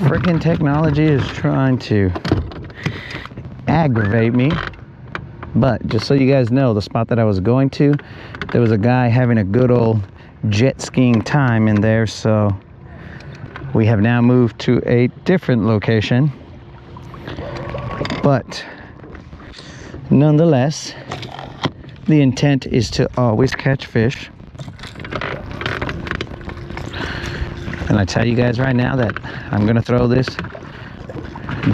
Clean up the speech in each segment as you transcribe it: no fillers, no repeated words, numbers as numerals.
Freaking technology is trying to aggravate me. But just so you guys know, the spot that I was going to, there was a guy having a good old jet skiing time in there, so we have now moved to a different location. But nonetheless, the intent is to always catch fish. And I tell you guys right now that I'm gonna throw this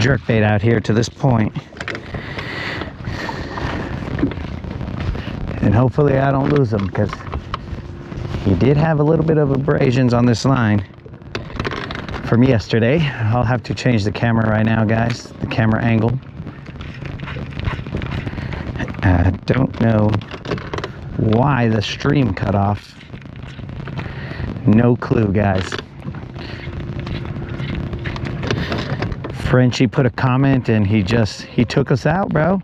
jerkbait out here to this point, and hopefully I don't lose them, because he did have a little bit of abrasions on this line from yesterday. I'll have to change the camera right now, guys, the camera angle. I don't know why the stream cut off. No clue, guys. Frenchie put a comment and he took us out, bro.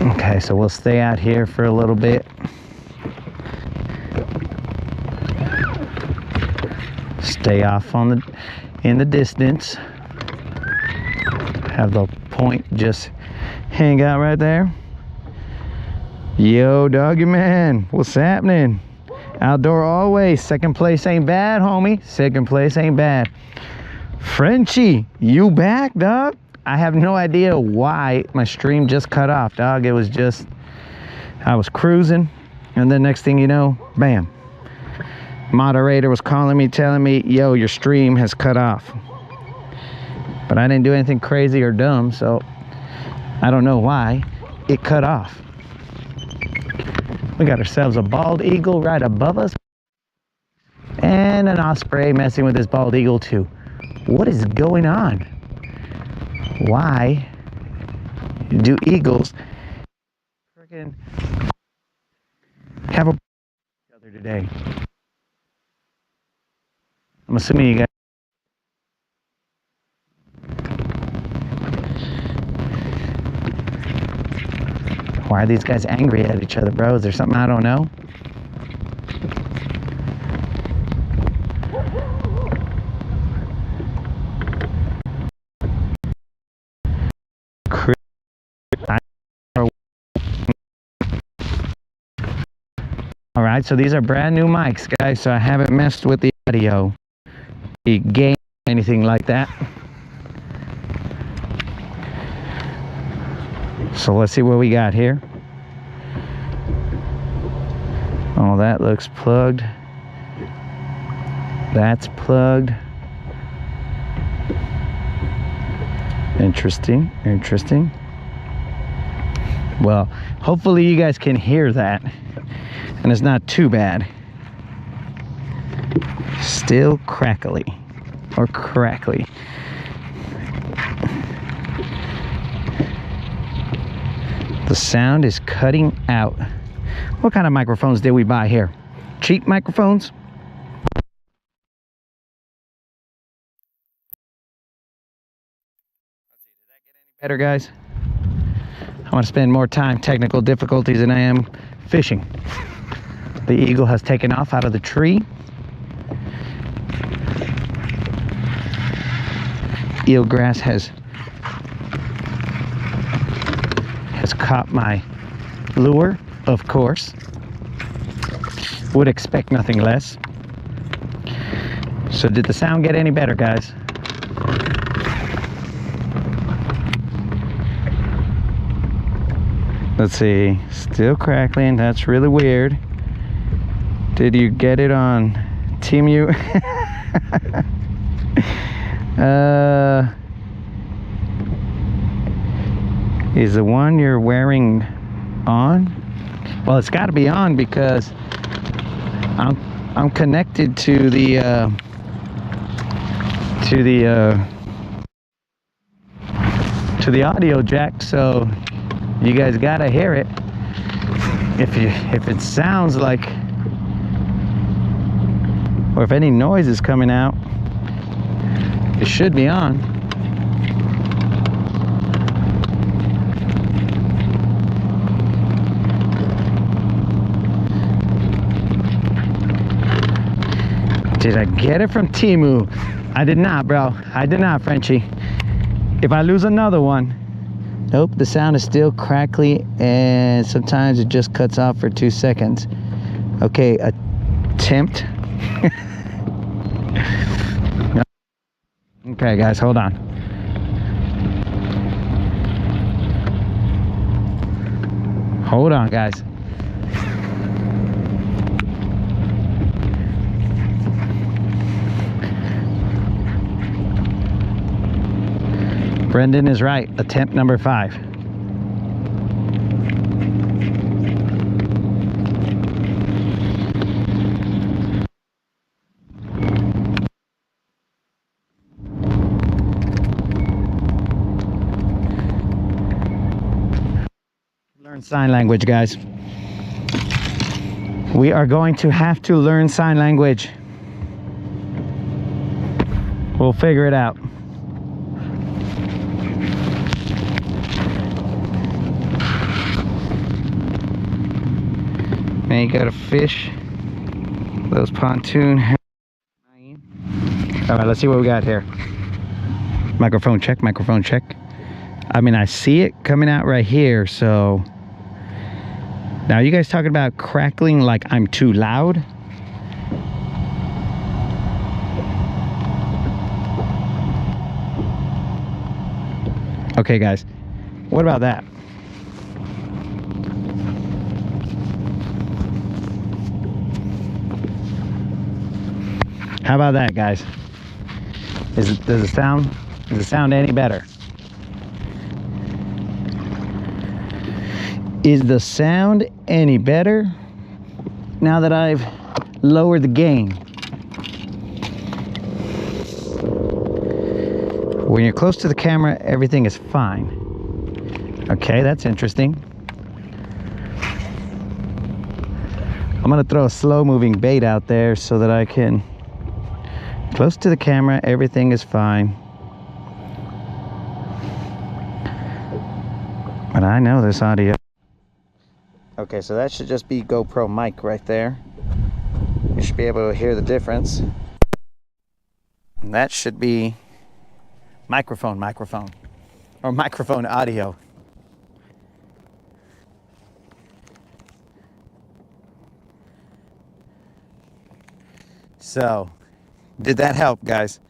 Okay, so we'll stay out here for a little bit. Stay off in the distance. Have the point just hang out right there. Yo, doggy man, what's happening? Outdoor always. Second place ain't bad, homie. Second place ain't bad. Frenchie, you back, dog? I have no idea why my stream just cut off, dog. It was just, I was cruising, and then next thing you know, bam. Moderator was calling me, telling me, yo, your stream has cut off. But I didn't do anything crazy or dumb, so I don't know why it cut off. We got ourselves a bald eagle right above us, and an osprey messing with this bald eagle too. What is going on? Why do eagles freaking have a other today? I'm assuming you guys. Why are these guys angry at each other, bro? Is there something I don't know? All right, so these are brand new mics, guys, so I haven't messed with the audio, the gain, anything like that. So let's see what we got here. Oh, that looks plugged. That's plugged. Interesting, interesting. Well, hopefully you guys can hear that, and it's not too bad. Still crackly, or crackly. The sound is cutting out. What kind of microphones did we buy here? Cheap microphones? Better, guys? I want to spend more time technical difficulties than I am fishing. The eagle has taken off out of the tree. Eelgrass has caught my lure, of course. Would expect nothing less. So did the sound get any better, guys? Let's see, still crackling. That's really weird. Did you get it on TMU? Is the one you're wearing on? Well, it's got to be on because I'm connected to the audio jack, so you guys gotta hear it. If it sounds like, or if any noise is coming out, it should be on. Did I get it from Temu? I did not, bro. I did not, Frenchie. If I lose another one, nope, the sound is still crackly and sometimes it just cuts off for 2 seconds. Okay, attempt. Okay, guys, hold on. Hold on, guys. Brendan is right. Attempt number 5. Learn sign language, guys. We are going to have to learn sign language. We'll figure it out. Man, you gotta fish those pontoon. All right, let's see what we got here. Microphone check, microphone check. I mean, I see it coming out right here, so. Now, you guys talking about crackling like I'm too loud? Okay, guys, what about that? How about that, guys? Does it sound any better? Is the sound any better now that I've lowered the gain? When you're close to the camera, everything is fine. Okay, that's interesting. I'm gonna throw a slow moving bait out there so that I can, close to the camera, everything is fine. But I know this audio. Okay, so that should just be GoPro mic right there. You should be able to hear the difference. And that should be microphone, or microphone audio. So, did that help, guys?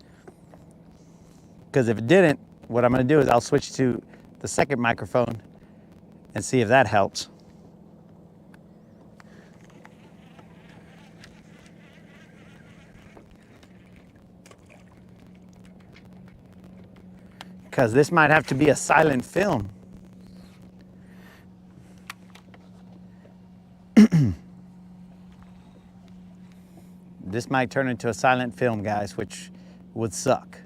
Because if it didn't, what I'm going to do is I'll switch to the second microphone and see if that helps. Because this might have to be a silent film. This might turn into a silent film, guys, which would suck.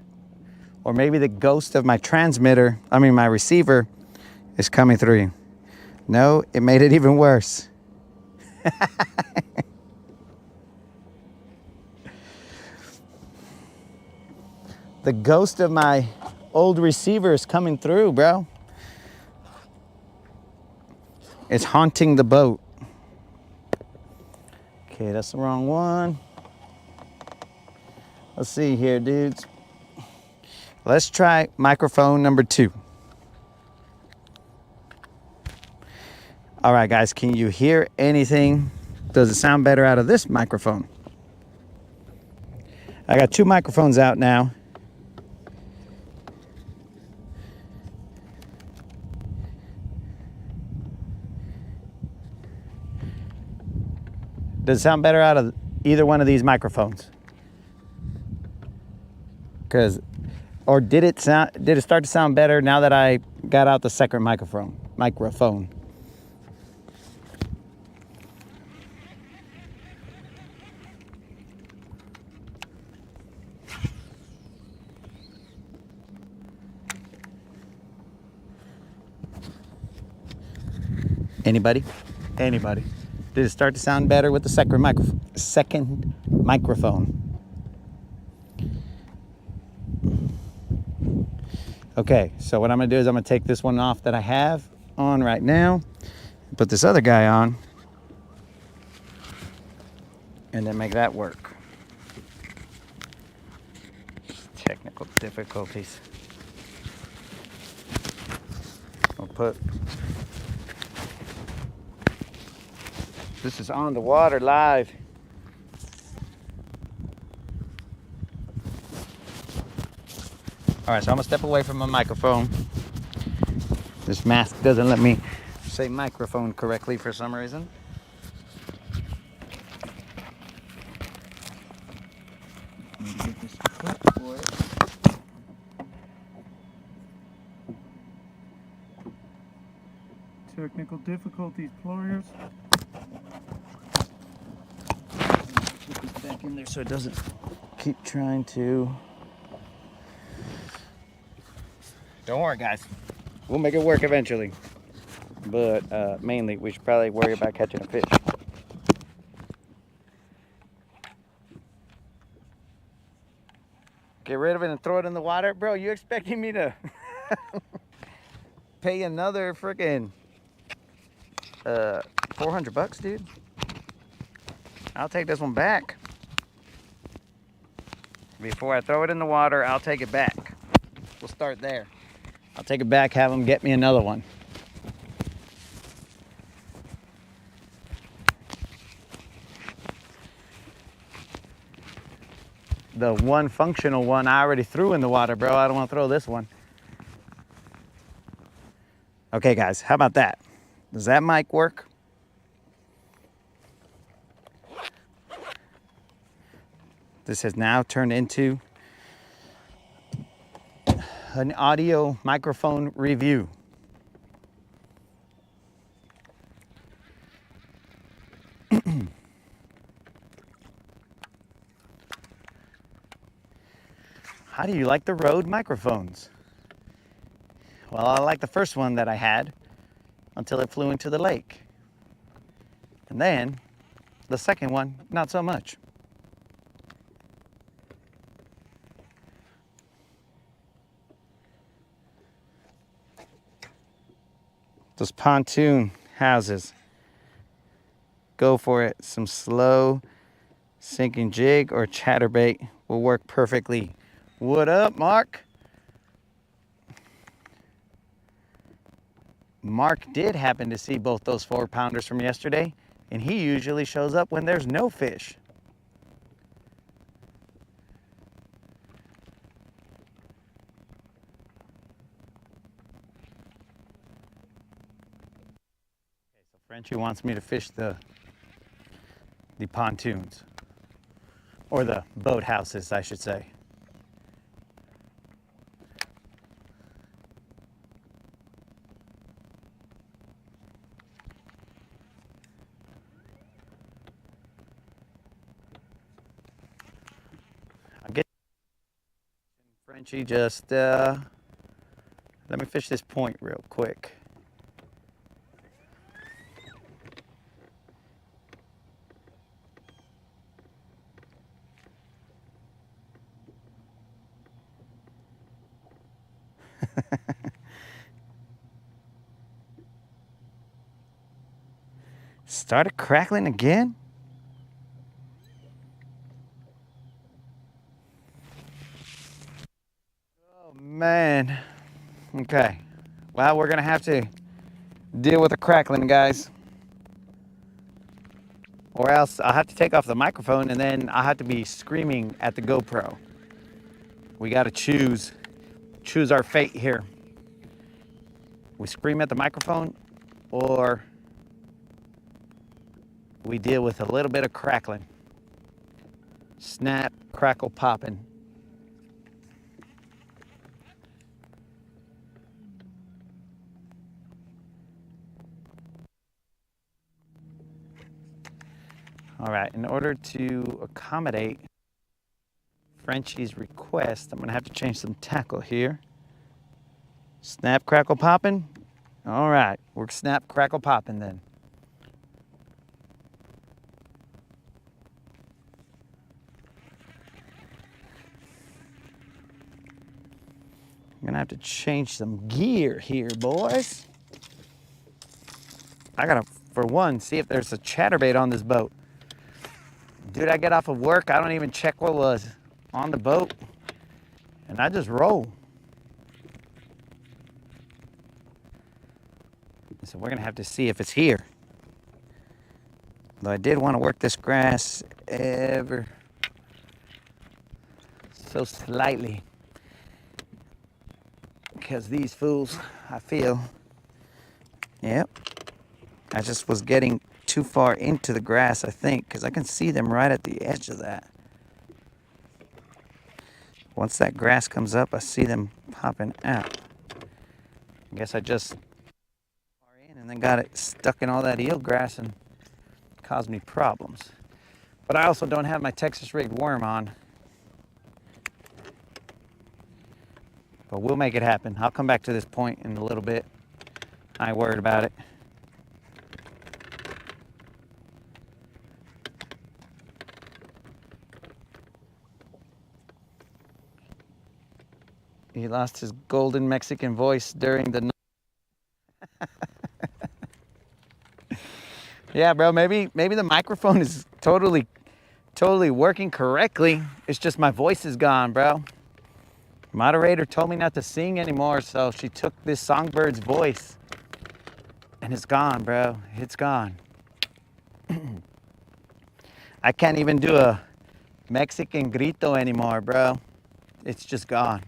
Or maybe the ghost of my transmitter, my receiver, is coming through. No, it made it even worse. The ghost of my old receiver is coming through, bro. It's haunting the boat. Okay, that's the wrong one. Let's see here, dudes. Let's try microphone number 2. All right, guys, can you hear anything? Does it sound better out of this microphone? I got 2 microphones out now. Does it sound better out of either one of these microphones? Or did it start to sound better now that I got out the second microphone? Anybody? Did it start to sound better with the second microphone? Okay, so what I'm gonna do is I'm gonna take this one off that I have on right now, put this other guy on, and then make that work. Technical difficulties. I'll put this is on the water live. All right, so I'm gonna step away from my microphone. This mask doesn't let me say microphone correctly for some reason. Get this clip for it. Technical difficulties, Players. Put this back in there so it doesn't keep trying to. Don't worry, guys. We'll make it work eventually. But mainly, we should probably worry about catching a fish. Get rid of it and throw it in the water? Bro, you expecting me to pay another freaking $400, dude? I'll take this one back. Before I throw it in the water, I'll take it back. We'll start there. I'll take it back, have them get me another one. The one functional one I already threw in the water, bro. I don't want to throw this one. Okay, guys, how about that? Does that mic work? This has now turned into an audio microphone review. How do you like the Rode microphones? Well, I like the first one that I had until it flew into the lake. And then the second one, not so much. Those pontoon houses, go for it. Some slow sinking jig or chatterbait will work perfectly. What up, Mark? Mark did happen to see both those 4-pounders from yesterday, and he usually shows up when there's no fish. Okay, so Frenchie wants me to fish the pontoons, or the boat houses, I should say. Frenchie, just let me fish this point real quick. Started crackling again? Man, okay. Well, we're gonna have to deal with the crackling, guys. Or else I'll have to take off the microphone and then I'll have to be screaming at the GoPro. We gotta choose our fate here. We scream at the microphone or we deal with a little bit of crackling. Snap, crackle, popping. All right, in order to accommodate Frenchie's request, I'm gonna have to change some tackle here. Snap, crackle, popping. All right, we're snap, crackle, popping then. I'm gonna have to change some gear here, boys. I gotta, for one, see if there's a chatterbait on this boat. Dude, I get off of work, I don't even check what was on the boat. and I just roll. So we're gonna have to see if it's here. Though I did want to work this grass ever so slightly, because these fools, I feel, yep, I just was getting too far into the grass, I think, because I can see them right at the edge of that. Once that grass comes up, I see them popping out. I guess I just far in and then got it stuck in all that eelgrass and caused me problems. But I also don't have my Texas rigged worm on. But we'll make it happen. I'll come back to this point in a little bit. I ain't worried about it. He lost his golden Mexican voice during the... Yeah, bro, maybe the microphone is totally working correctly. It's just my voice is gone, bro. Moderator told me not to sing anymore, so she took this songbird's voice. And it's gone, bro. It's gone. I can't even do a Mexican grito anymore, bro. It's just gone.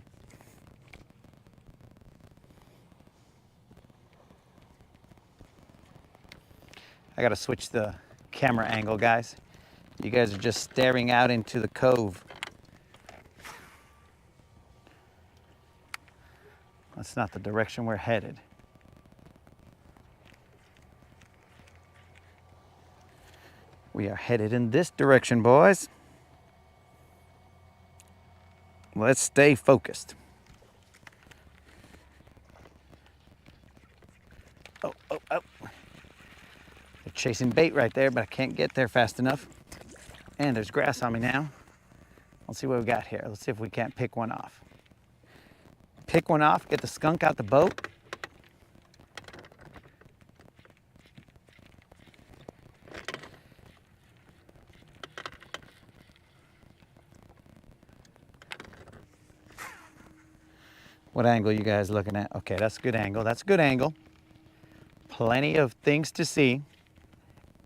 I gotta switch the camera angle, guys. You guys are just staring out into the cove. That's not the direction we're headed. We are headed in this direction, boys. Let's stay focused. Oh, oh, oh. They're chasing bait right there, but I can't get there fast enough. And there's grass on me now. Let's see what we got here. Let's see if we can't pick one off. Pick one off, get the skunk out the boat. What angle you guys looking at? Okay, that's a good angle. That's a good angle. Plenty of things to see.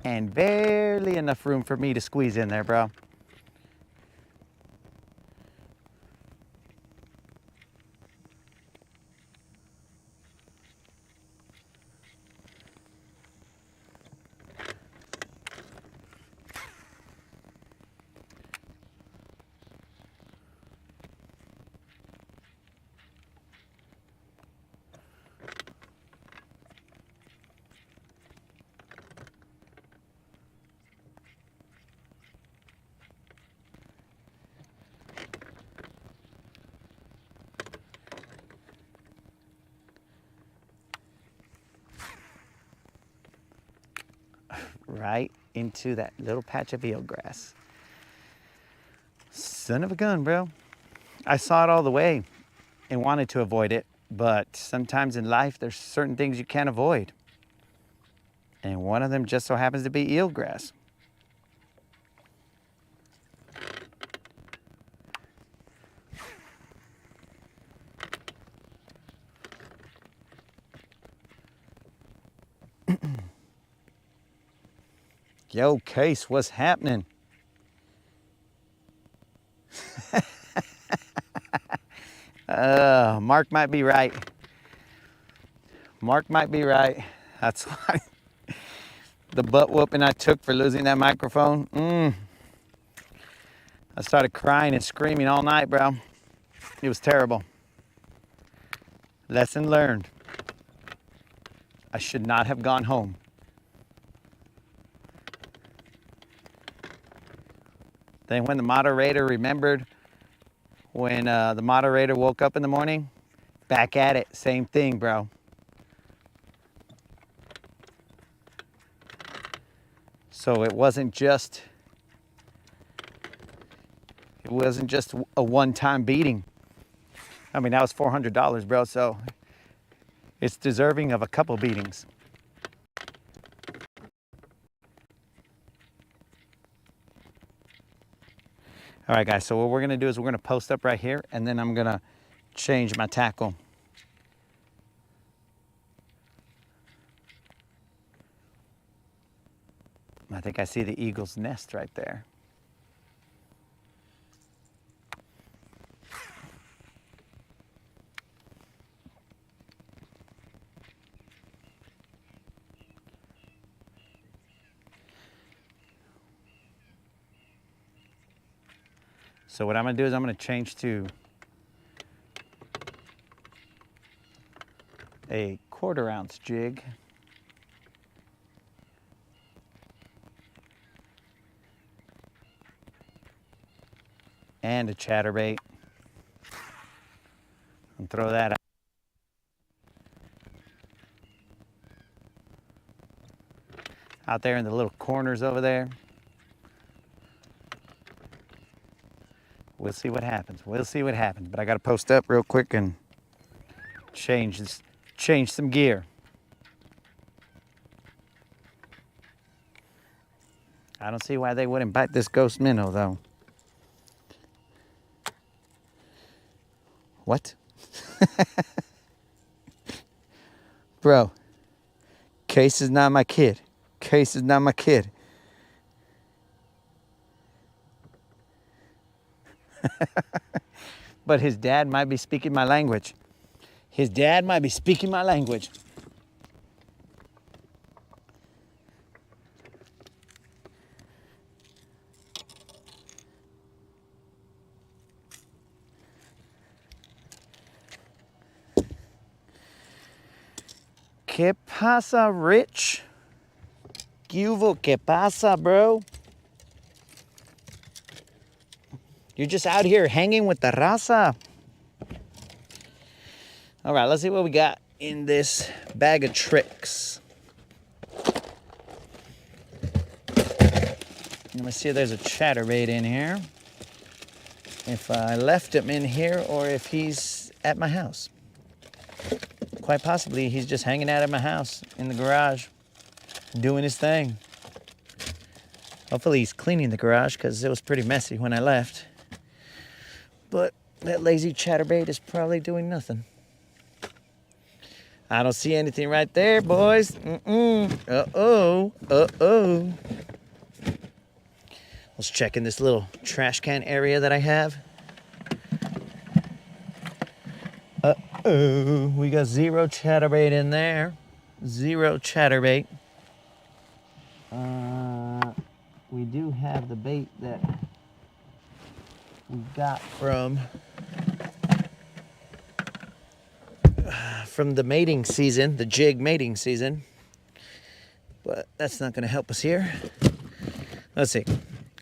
And barely enough room for me to squeeze in there, bro. Right into that little patch of eelgrass. Son of a gun, bro. I saw it all the way and wanted to avoid it, but sometimes in life there's certain things you can't avoid. And one of them just so happens to be eelgrass. Yo, Case, what's happening? Mark might be right. Mark might be right. That's why the butt whooping I took for losing that microphone. I started crying and screaming all night, bro. It was terrible. Lesson learned. I should not have gone home. Then when the moderator remembered, when the moderator woke up in the morning, back at it, same thing, bro. So it wasn't just a one-time beating. I mean, that was $400, bro, so it's deserving of a couple beatings. All right, guys, so what we're gonna do is we're gonna post up right here, and then I'm gonna change my tackle. I think I see the eagle's nest right there. So what I'm gonna do is I'm gonna change to a 1/4 ounce jig. And a chatterbait. And throw that out. Out there in the little corners over there. We'll see what happens. We'll see what happens. But I gotta post up real quick and change some gear. I don't see why they wouldn't bite this ghost minnow though. What? Bro, Case is not my kid. Case is not my kid. But his dad might be speaking my language. His dad might be speaking my language. ¿Qué pasa, Rich? ¿Qué pasa, bro? You're just out here hanging with the raza. All right, let's see what we got in this bag of tricks. Let me see if there's a chatterbait in here. If I left him in here or if he's at my house. Quite possibly he's just hanging out at my house in the garage, doing his thing. Hopefully he's cleaning the garage because it was pretty messy when I left. But that lazy chatterbait is probably doing nothing. I don't see anything right there, boys. Uh-oh. Uh-oh. Let's check in this little trash can area that I have. Uh-oh. We got 0 chatterbait in there. 0 chatterbait. We do have the bait that we got from the mating season, the jig mating season. But that's not going to help us here. Let's see.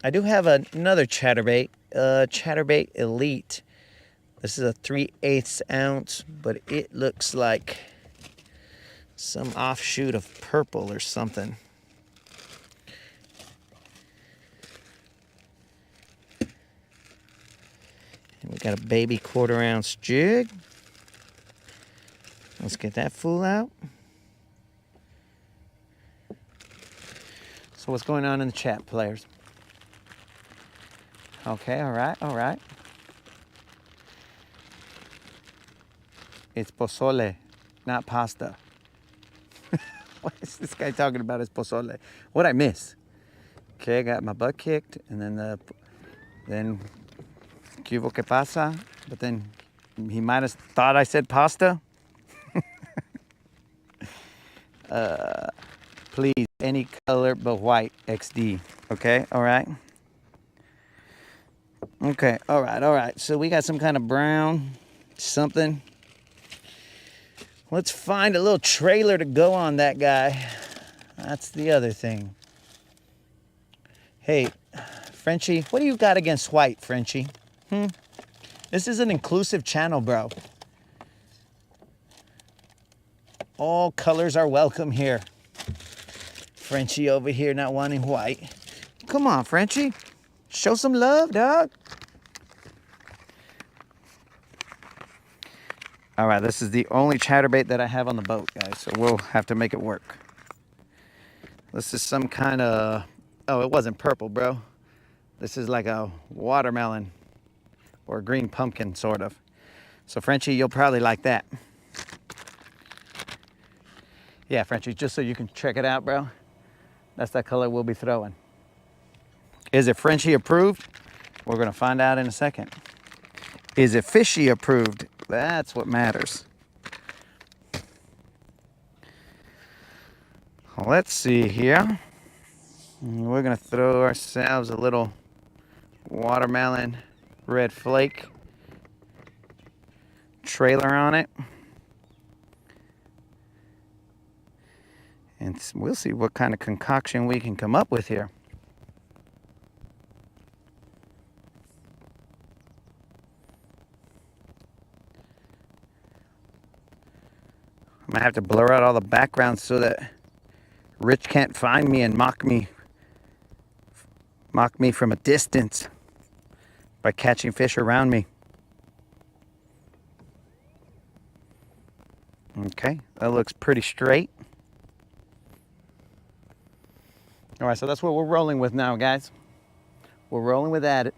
I do have another chatterbait, Chatterbait Elite. This is a 3/8 ounce, but it looks like some offshoot of purple or something. And we got a baby 1/4 ounce jig. Let's get that fool out. So what's going on in the chat, players? Okay, all right, all right. It's pozole, not pasta. What is this guy talking about? It's pozole. What'd I miss? Okay, I got my butt kicked, and then ¿qué pasa? But then he might have thought I said pasta. Please, any color but white, XD. Okay, all right. Okay, all right, all right. So we got some kind of brown something. Let's find a little trailer to go on that guy. That's the other thing. Hey, Frenchie, what do you got against white, Frenchie? This is an inclusive channel, bro. All colors are welcome here. Frenchie over here not wanting white. Come on, Frenchie. Show some love, dog. All right, this is the only chatterbait that I have on the boat, guys, so we'll have to make it work. This is some kind of... Oh, it wasn't purple, bro. This is like a watermelon or a green pumpkin, sort of. So Frenchie, you'll probably like that. Yeah, Frenchie, just so you can check it out, bro. That's that color we'll be throwing. Is it Frenchie approved? We're gonna find out in a second. Is it fishy approved? That's what matters. Let's see here. We're gonna throw ourselves a little watermelon red flake trailer on it. And we'll see what kind of concoction we can come up with here. I'm gonna have to blur out all the background so that Rich can't find me and mock me from a distance by catching fish around me. Okay, that looks pretty straight. All right, so that's what we're rolling with now, guys. We're rolling with that.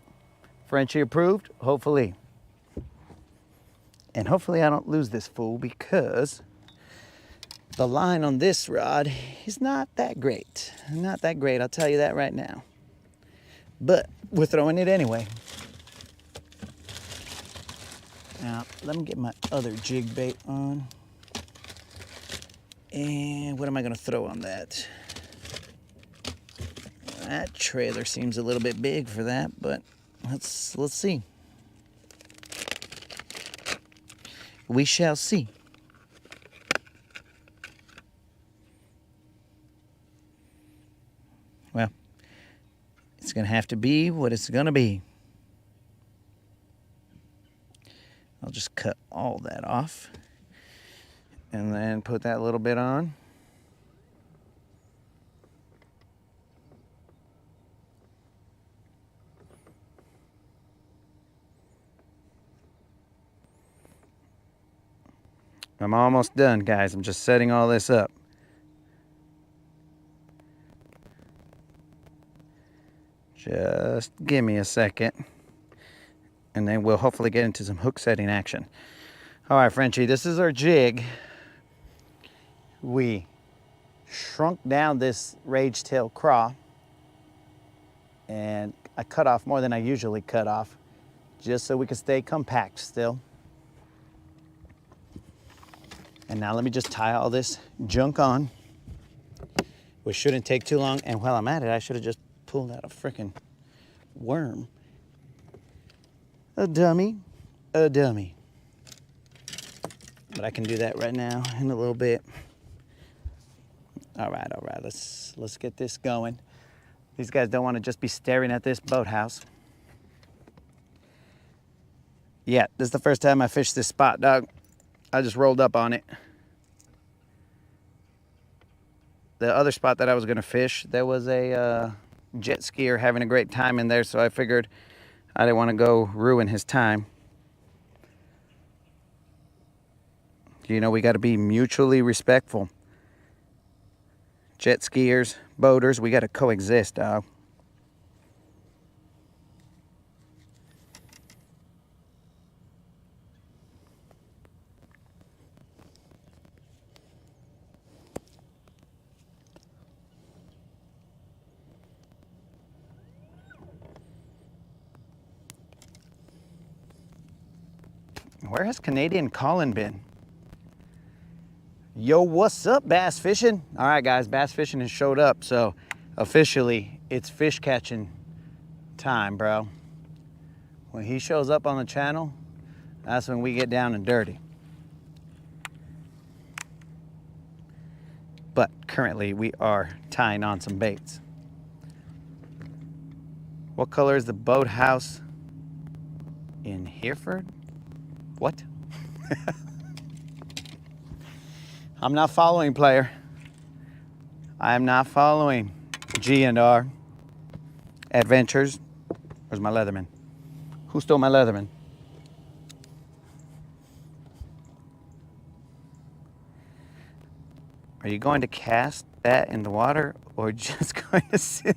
Frenchie approved, hopefully. And hopefully I don't lose this fool, because the line on this rod is not that great. Not that great, I'll tell you that right now. But we're throwing it anyway. Now, let me get my other jig bait on. And what am I gonna throw on that? That trailer seems a little bit big for that, but let's see. We shall see. Well, it's gonna have to be what it's gonna be. I'll just cut all that off and then put that little bit on. I'm almost done, guys. I'm just setting all this up. Just give me a second, and then we'll hopefully get into some hook setting action. All right, Frenchie, this is our jig. We shrunk down this rage tail craw, and I cut off more than I usually cut off, just so we can stay compact still. And now let me just tie all this junk on, which shouldn't take too long. And while I'm at it, I should have just pulled out a freaking worm. A dummy. But I can do that right now in a little bit. All right, let's get this going. These guys don't want to just be staring at this boathouse. Yeah, this is the first time I fished this spot, dog. I just rolled up on it. The other spot that I was gonna fish, there was a jet skier having a great time in there, so I figured I didn't want to go ruin his time. You know, we got to be mutually respectful. Jet skiers, boaters, we got to coexist, dog. Where has Canadian Colin been? Yo, what's up, bass fishing? All right, guys, bass fishing has showed up, so officially it's fish catching time, bro. When he shows up on the channel, that's when we get down and dirty. But currently we are tying on some baits. What color is the boathouse in Hereford? What? I'm not following, player. I am not following. G&R Adventures. Where's my Leatherman? Who stole my Leatherman? Are you going to cast that in the water or just going to sit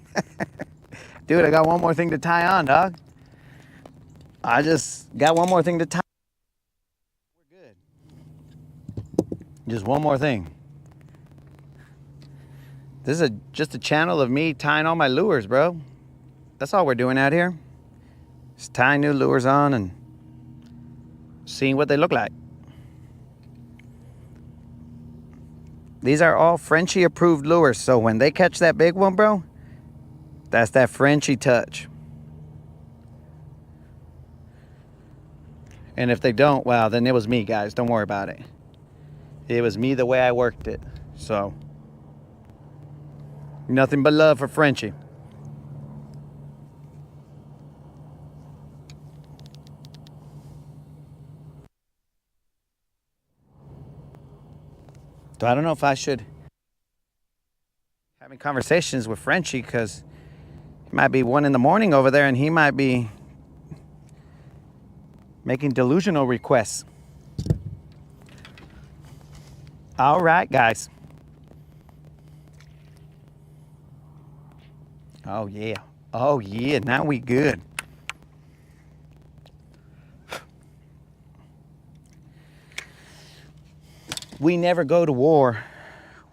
there? Dude, I got one more thing to tie on, dog. I just got one more thing to tie. We're good. Just one more thing. This is just a channel of me tying all my lures, bro. That's all we're doing out here. Just tying new lures on and seeing what they look like. These are all Frenchie approved lures, so when they catch that big one, bro, that's that Frenchie touch. And if they don't, well, then it was me, guys. Don't worry about it. It was me the way I worked it. So, nothing but love for Frenchie. So I don't know if I should having conversations with Frenchie, because it might be 1 in the morning over there and he might be making delusional requests. All right, guys. Oh yeah. Oh yeah, now we good. We never go to war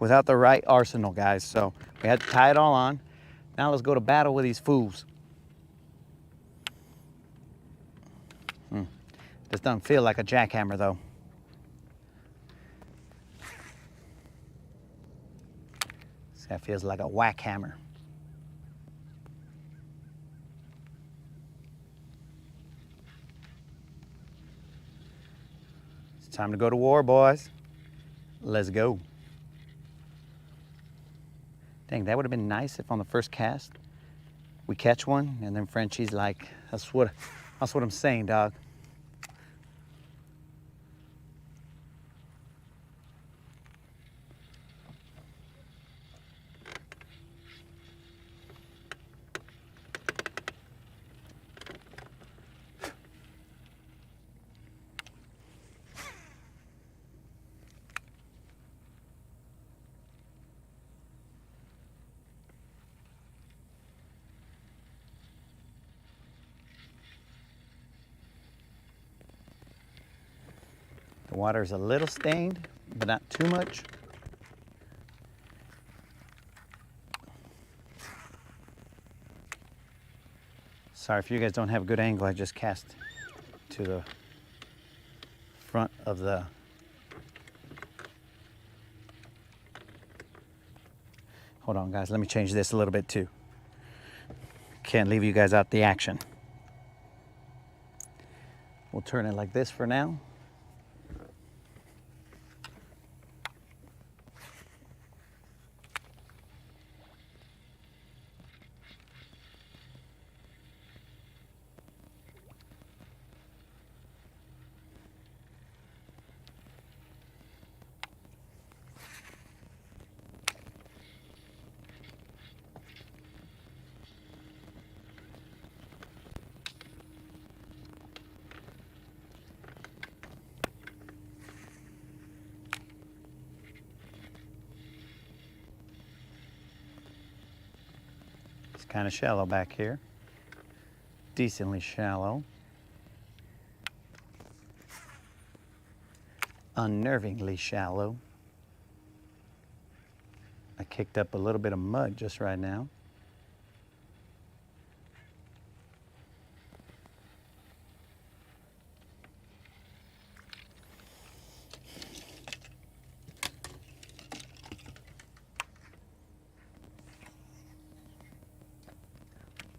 without the right arsenal, guys. So we had to tie it all on. Now let's go to battle with these fools. This doesn't feel like a jackhammer though. That feels like a whack hammer. It's time to go to war, boys. Let's go. Dang, that would have been nice if on the first cast we catch one and then Frenchie's like, that's what I'm saying, dog. The water's a little stained, but not too much. Sorry if you guys don't have a good angle. I just cast to the front of the hold on, guys. Let me change this a little bit too. Can't leave you guys out the action. We'll turn it like this for now. It's kind of shallow back here. Decently shallow. Unnervingly shallow. I kicked up a little bit of mud just right now.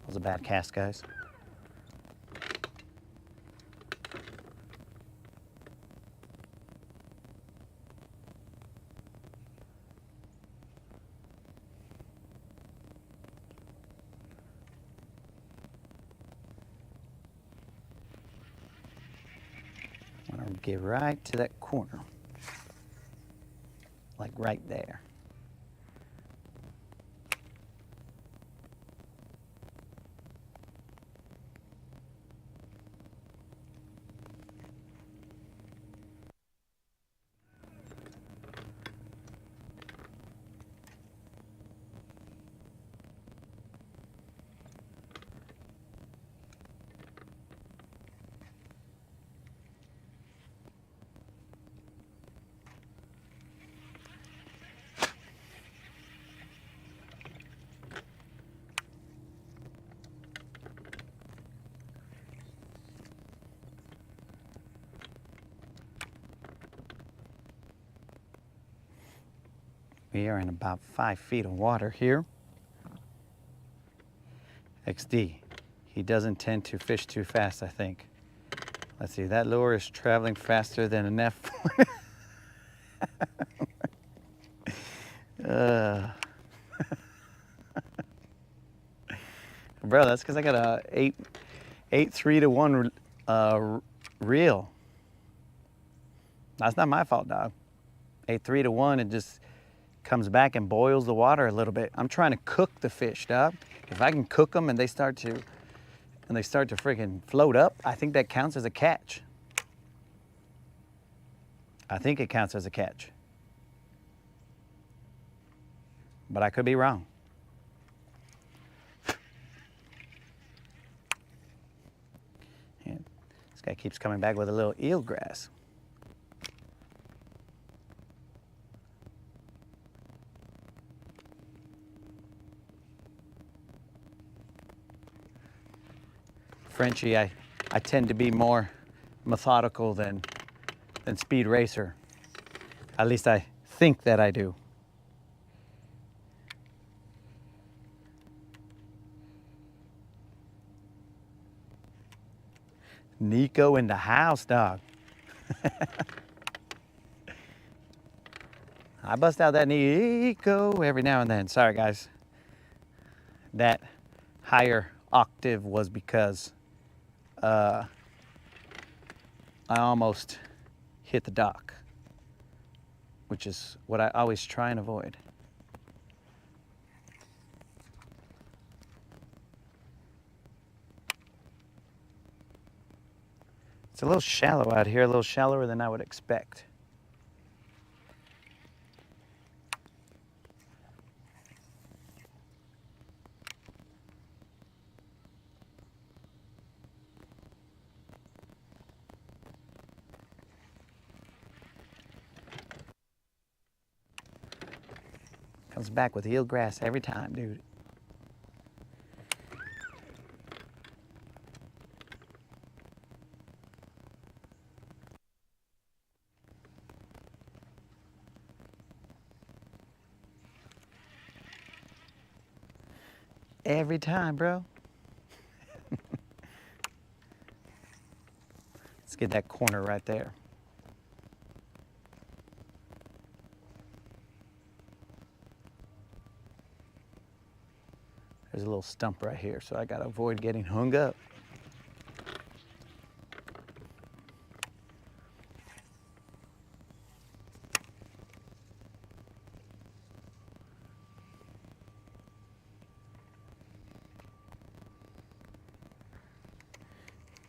That was a bad cast, guys. I'm gonna get right to that corner, like right there. We are in about 5 feet of water here. XD, he doesn't tend to fish too fast, I think. Let's see, that lure is traveling faster than an F1. Bro, that's because I got a 8-3-1 reel. That's not my fault, dog. 8-3-1, it just comes back and boils the water a little bit. I'm trying to cook the fish, dog. If I can cook them and they start to freaking float up, I think that counts as a catch. I think it counts as a catch. But I could be wrong. Yeah, this guy keeps coming back with a little eelgrass. Frenchie, I tend to be more methodical than Speed Racer. At least I think that I do. Nico in the house, dog. I bust out that Nico every now and then. Sorry, guys. That higher octave was because I almost hit the dock, which is what I always try and avoid. It's a little shallow out here, a little shallower than I would expect. Comes back with eelgrass every time, dude. Every time, bro. Let's get that corner right there. There's a little stump right here, so I gotta avoid getting hung up.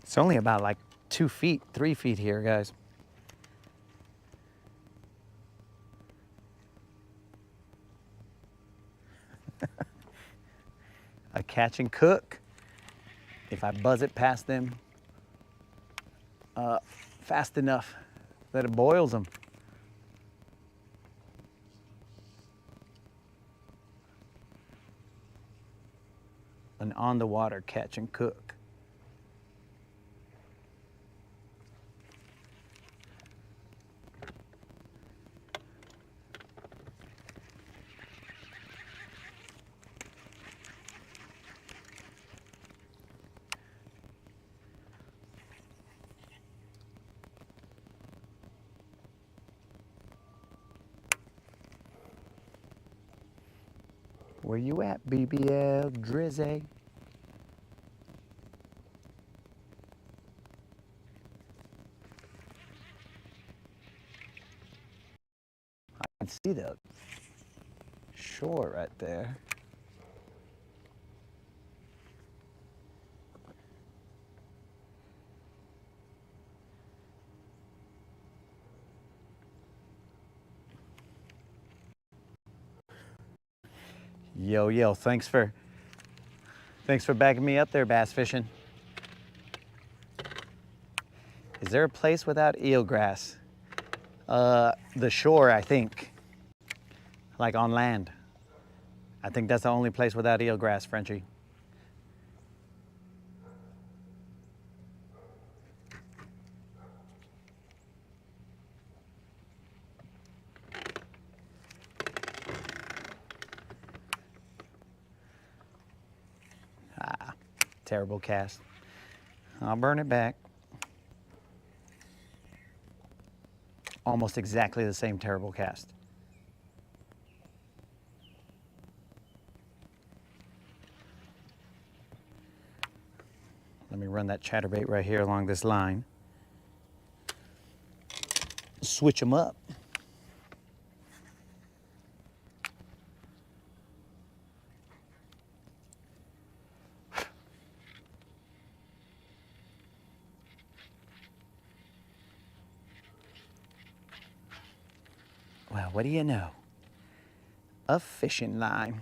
It's only about like 2 feet, 3 feet here, guys. I catch and cook. If I buzz it past them fast enough that it boils them. An on the water catch and cook. Where you at, BBL Drizzy? I can see the shore right there. Yo, thanks for backing me up there, bass fishing. Is there a place without eelgrass? The shore, I think. Like on land. I think that's the only place without eelgrass, Frenchie. terrible cast. I'll burn it back. Almost exactly the same terrible cast. Let me run that chatterbait right here along this line. Switch them up. Well, what do you know? A fishing line.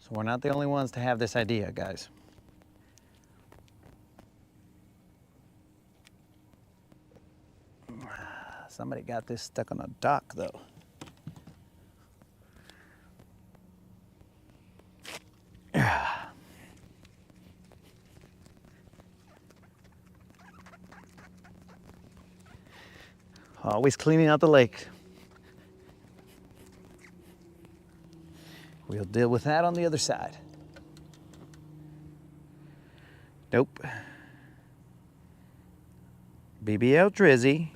So we're not the only ones to have this idea, guys. Somebody got this stuck on a dock, though. Always cleaning out the lake. We'll deal with that on the other side. Nope. BBL Drizzy.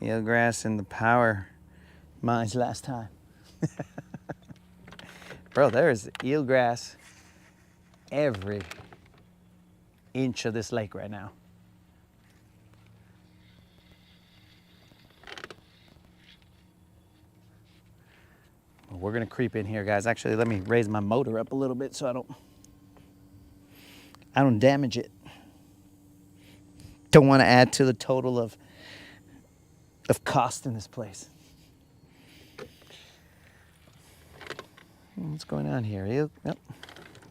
Eelgrass in the power mines last time. Bro, there is eelgrass every inch of this lake right now. We're gonna creep in here, guys. Actually, let me raise my motor up a little bit so I don't damage it. Don't want to add to the total of cost in this place. What's going on here? Yep.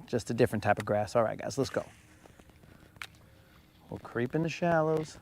Just a different type of grass. All right, guys, let's go. We'll creep in the shallows.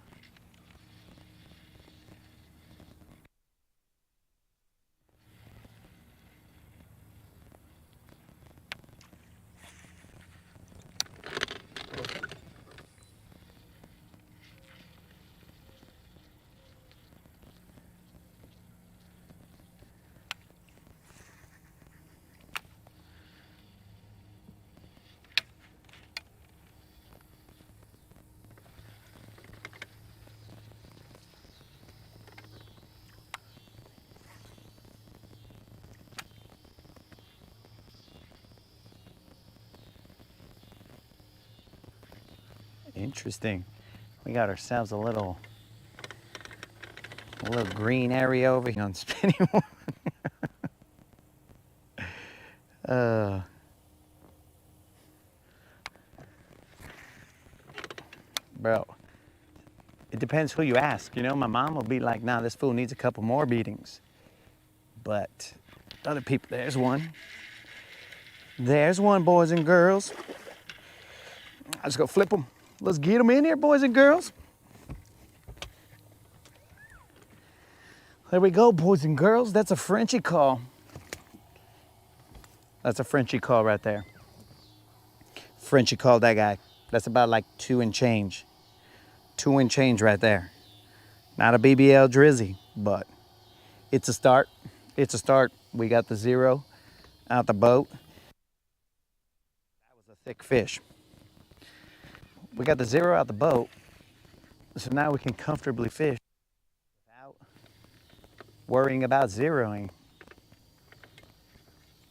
Interesting. We got ourselves a little green area over here on spinning one. Bro, it depends who you ask. You know, my mom will be like, nah, this fool needs a couple more beatings. But other people, there's one. There's one, boys and girls. I just go flip them. Let's get them in here, boys and girls. There we go, boys and girls. That's a Frenchie call. That's a Frenchie call right there. Frenchie called that guy. That's about like 2 and change. 2 and change right there. Not a BBL Drizzy, but it's a start. It's a start. We got the 0 out the boat. That was a thick fish. We got the 0 out the boat, so now we can comfortably fish without worrying about zeroing.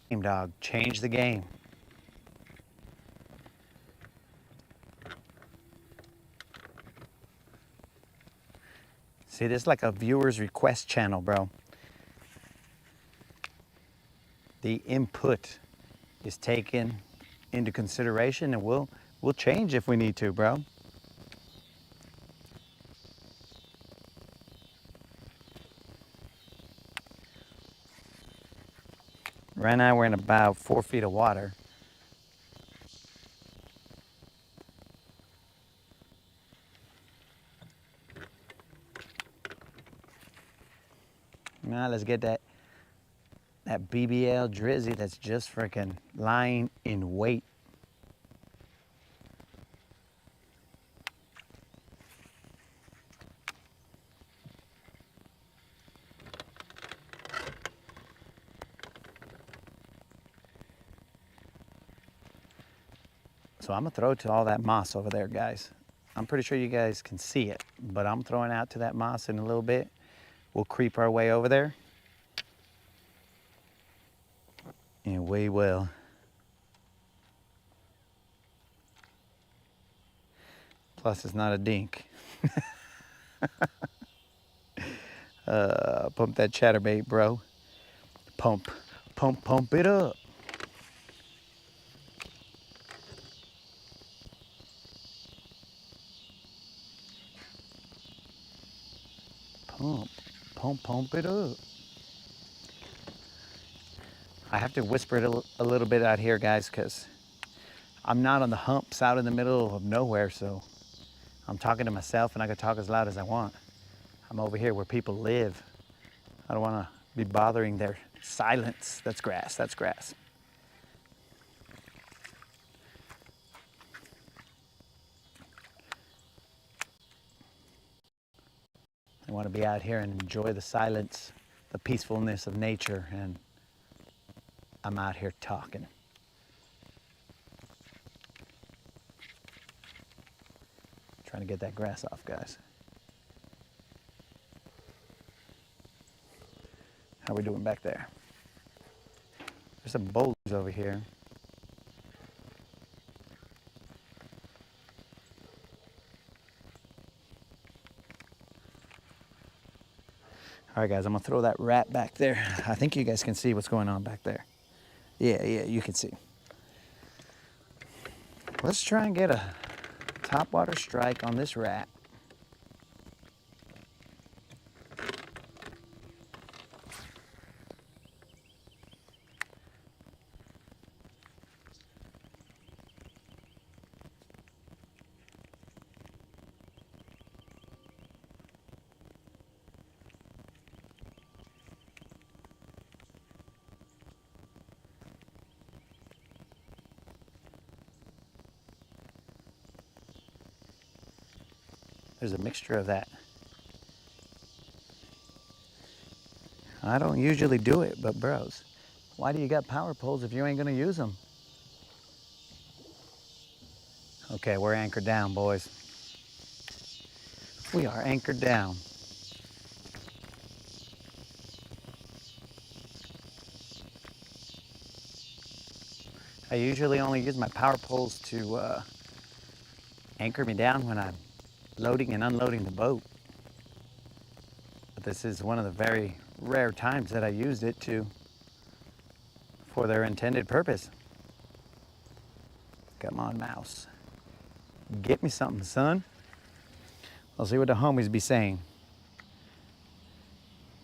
Game dog, change the game. See, this is like a viewer's request channel, bro. The input is taken into consideration, and we'll change if we need to, bro. Right now we're in about 4 feet of water. Now let's get that BBL Drizzy that's just freaking lying in wait. So I'm gonna throw to all that moss over there, guys. I'm pretty sure you guys can see it, but I'm throwing out to that moss in a little bit. We'll creep our way over there. And we will. Plus, it's not a dink. Pump that chatterbait, bro. Pump, pump, pump it up. Pump, pump, pump it up. I have to whisper it a little bit out here, guys, because I'm not on the humps out in the middle of nowhere, so I'm talking to myself and I can talk as loud as I want. I'm over here where people live. I don't want to be bothering their silence. That's grass, that's grass. I want to be out here and enjoy the silence, the peacefulness of nature, and I'm out here talking. Trying to get that grass off, guys. How are we doing back there? There's some boulders over here. All right, guys, I'm gonna throw that rat back there. I think you guys can see what's going on back there. Yeah, you can see. Let's try and get a topwater strike on this rat. There's a mixture of that. I don't usually do it, but bros, why do you got power poles if you ain't gonna use them? Okay, we're anchored down, boys. We are anchored down. I usually only use my power poles to anchor me down when I'm loading and unloading the boat. But this is one of the very rare times that I used it for their intended purpose. Come on, mouse. Get me something, son. I'll see what the homies be saying.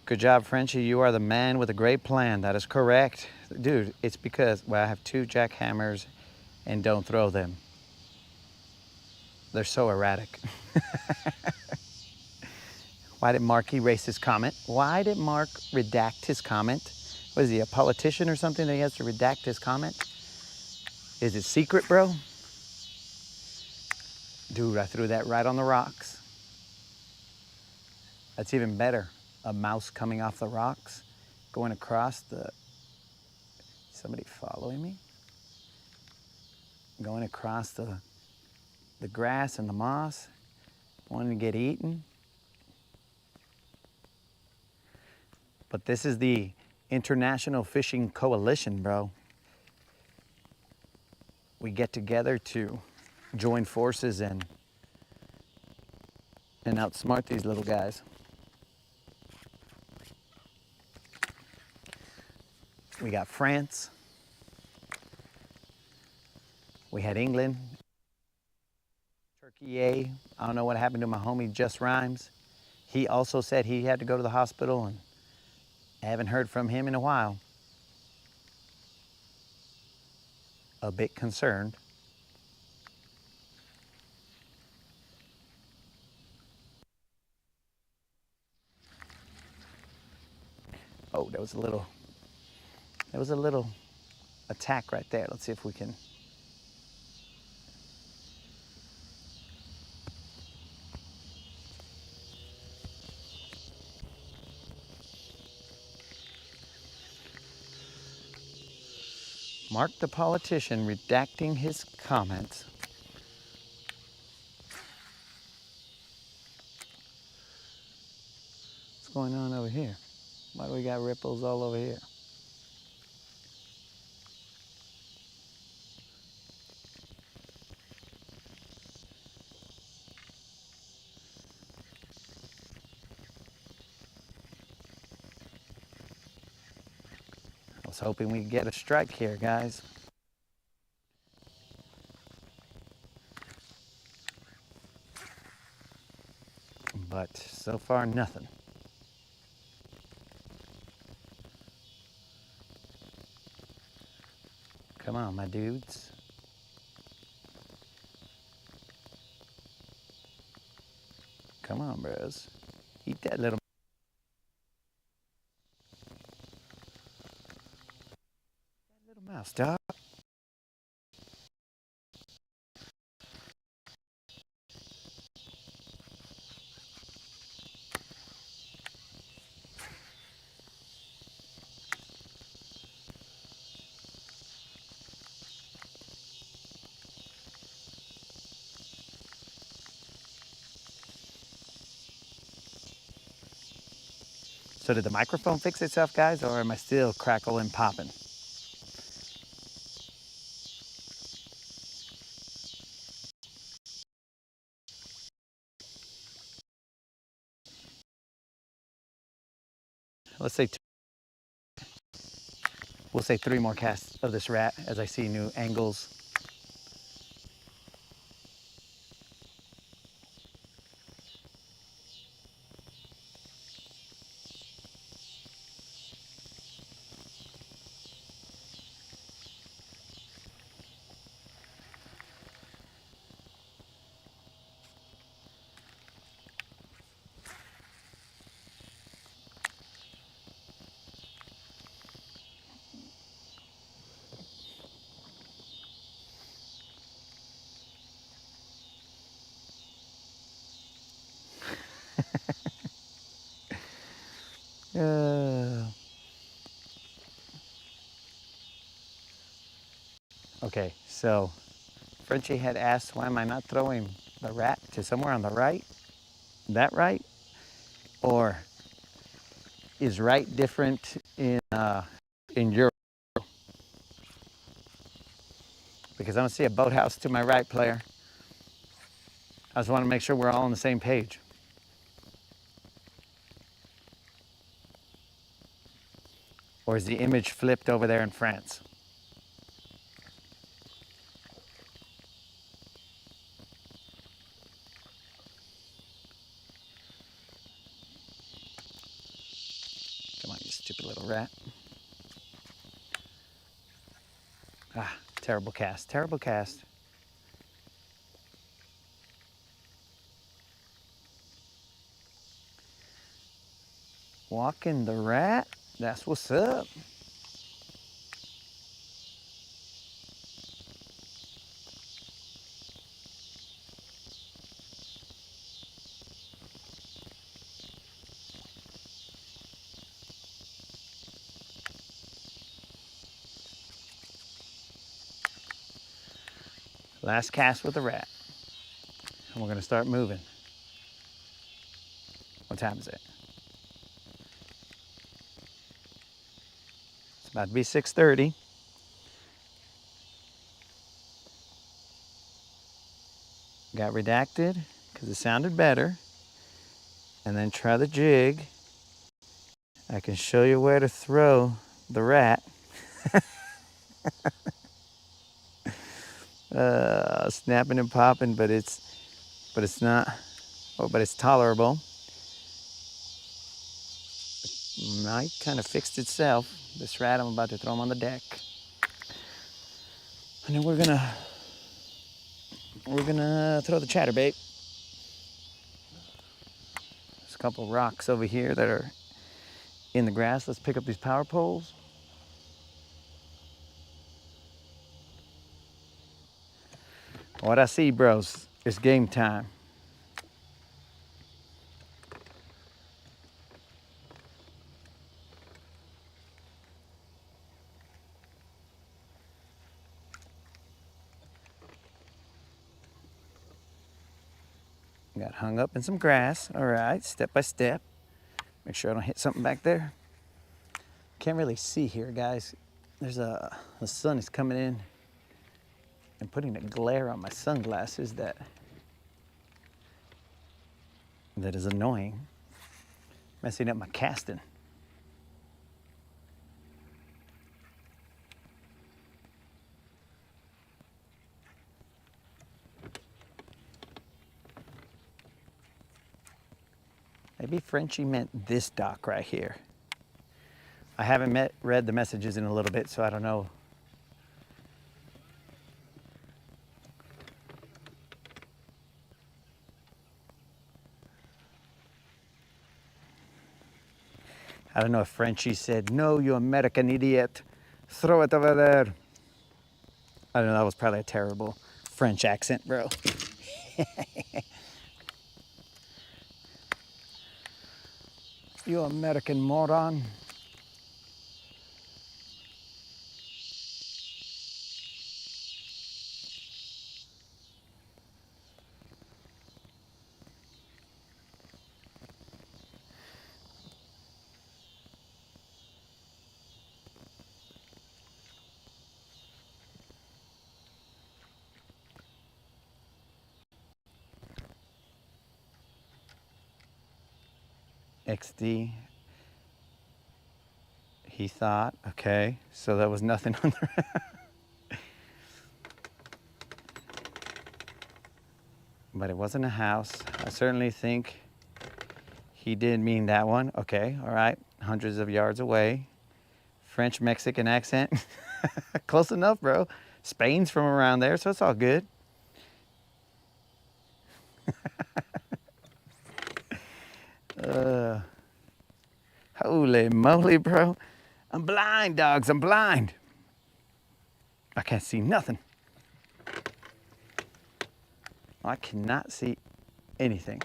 Good job, Frenchie. You are the man with a great plan. That is correct. Dude, it's because, well, I have 2 jackhammers and don't throw them. They're so erratic. Why did Mark erase his comment? Why did Mark redact his comment? What is he, a politician or something that he has to redact his comment? Is it secret, bro? Dude, I threw that right on the rocks. That's even better. A mouse coming off the rocks, going across the... Somebody following me? Going across the grass and the moss, wanting to get eaten. But this is the International Fishing Coalition, bro. We get together to join forces and outsmart these little guys. We got France. We had England. Turkey. I don't know what happened to my homie Just Rhymes. He also said he had to go to the hospital, and I haven't heard from him in a while. A bit concerned. Oh, there was a little attack right there. Let's see if we can. Mark the politician redacting his comments. What's going on over here? Why do we got ripples all over here? I was hoping we'd get a strike here, guys. But so far, nothing. Come on, my dudes. Come on, bros. Eat that little mouse, dog. So did the microphone fix itself, guys, or am I still crackling popping? Let's say we'll say 3 more casts of this rat as I see new angles. Okay, so Frenchie had asked, why am I not throwing the rat to somewhere on the right? That right? Or is right different in Europe? Because I don't see a boathouse to my right, player. I just want to make sure we're all on the same page. Or is the image flipped over there in France? Come on, you stupid little rat. Ah, terrible cast, terrible cast. Walking the rat, that's what's up. Last cast with the rat. And we're gonna start moving. What time is it? It's about to be 6:30. Got redacted because it sounded better. And then try the jig. I can show you where to throw the rat. Snapping and popping, but it's not, but it's tolerable. Might kind of fixed itself. This rat, I'm about to throw him on the deck. And then we're gonna throw the chatterbait. There's a couple rocks over here that are in the grass. Let's pick up these power poles. What I see, bros, it's game time. Got hung up in some grass. All right, step by step. Make sure I don't hit something back there. Can't really see here, guys. The sun is coming in and putting a glare on my sunglasses that is annoying. Messing up my casting. Maybe Frenchie meant this dock right here. I haven't read the messages in a little bit, so I don't know. I don't know if Frenchie said, "No, you American idiot. Throw it over there." I don't know, that was probably a terrible French accent, bro. You American moron. XD. He thought, okay, so that was nothing on the but it wasn't a house. I certainly think he did mean that one. Okay, all right, hundreds of yards away. French Mexican accent. Close enough, bro. Spain's from around there, so it's all good. Holy moly, bro. I'm blind, dogs, I'm blind. I can't see nothing. I cannot see anything.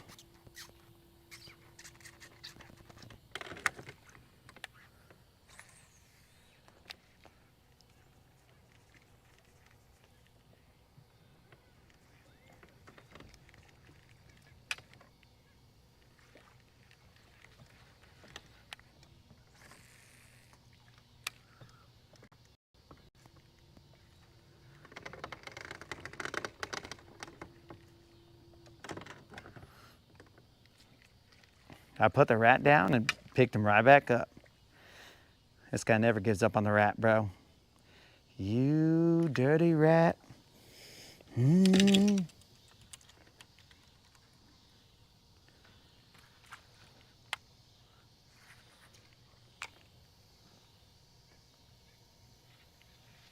I put the rat down and picked him right back up. This guy never gives up on the rat, bro. You dirty rat. We're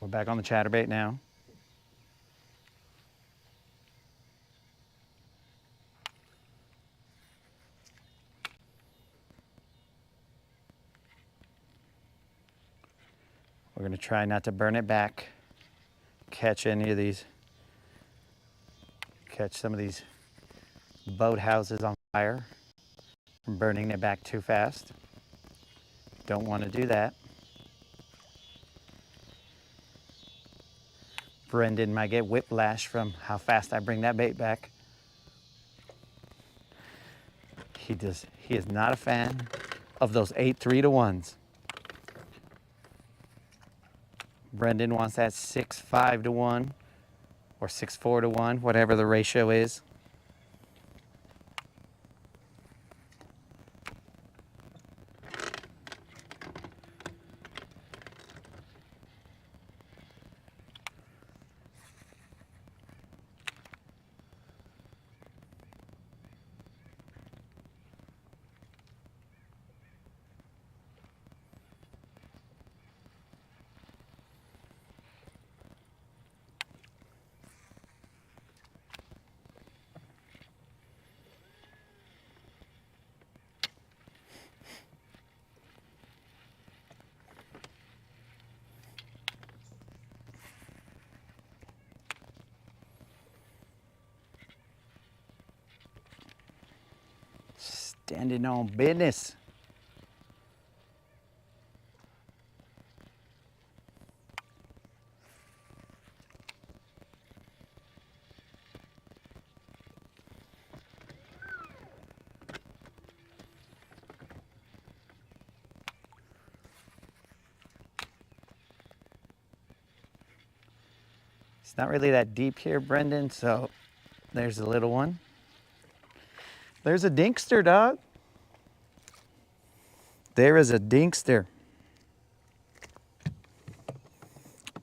back on the chatterbait now. We're gonna try not to burn it back. Catch any of these. Catch some of these boat houses on fire from burning it back too fast. Don't want to do that. Brendan might get whiplash from how fast I bring that bait back. He is not a fan of those 8 3-to-1s. Brendan wants that 6-5-to-1 or 6-4-to-1, whatever the ratio is. Standing on business. It's not really that deep here, Brendan, so there's a little one. There's a dinkster, dog. There is a dinkster.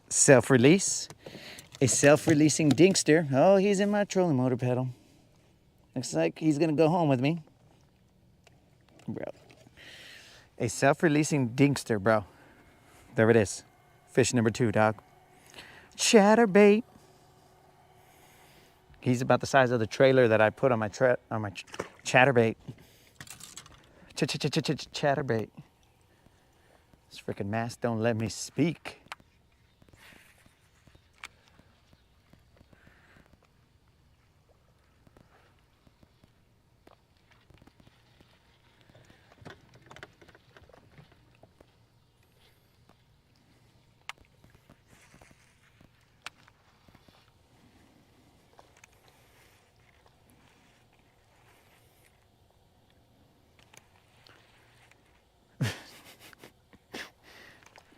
Self-release. A self-releasing dinkster. Oh, he's in my trolling motor pedal. Looks like he's gonna go home with me. Bro. A self-releasing dinkster, bro. There it is. Fish number 2, dog. Chatterbait. He's about the size of the trailer that I put on my chatterbait. Chatterbait. This freaking mask don't let me speak.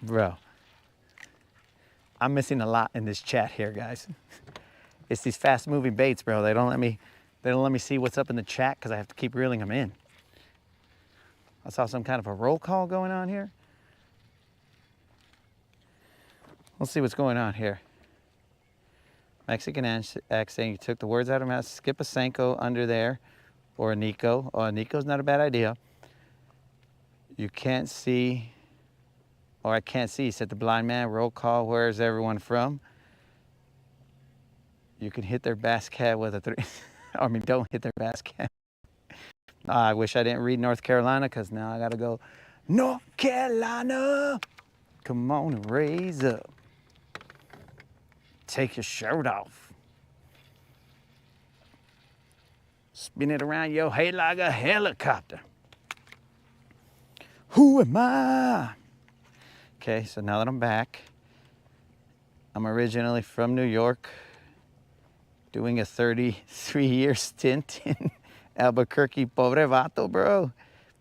Bro, I'm missing a lot in this chat here, guys. It's these fast moving baits, bro. They don't let me see what's up in the chat because I have to keep reeling them in. I saw some kind of a roll call going on here. Let's see what's going on here. Mexican accent, you took the words out of my mouth. Skip a Senko under there, or a Nico. Oh, a Nico's not a bad idea. You can't see, or I can't see, said the blind man. Roll call, where's everyone from? You can hit their bass cat with a 3. I mean, don't hit their bass cat. I wish I didn't read North Carolina, because now I got to go, North Carolina. Come on and raise up. Take your shirt off. Spin it around your head like a helicopter. Who am I? Okay, so now that I'm back, I'm originally from New York, doing a 33-year stint in Albuquerque. Pobre vato, bro.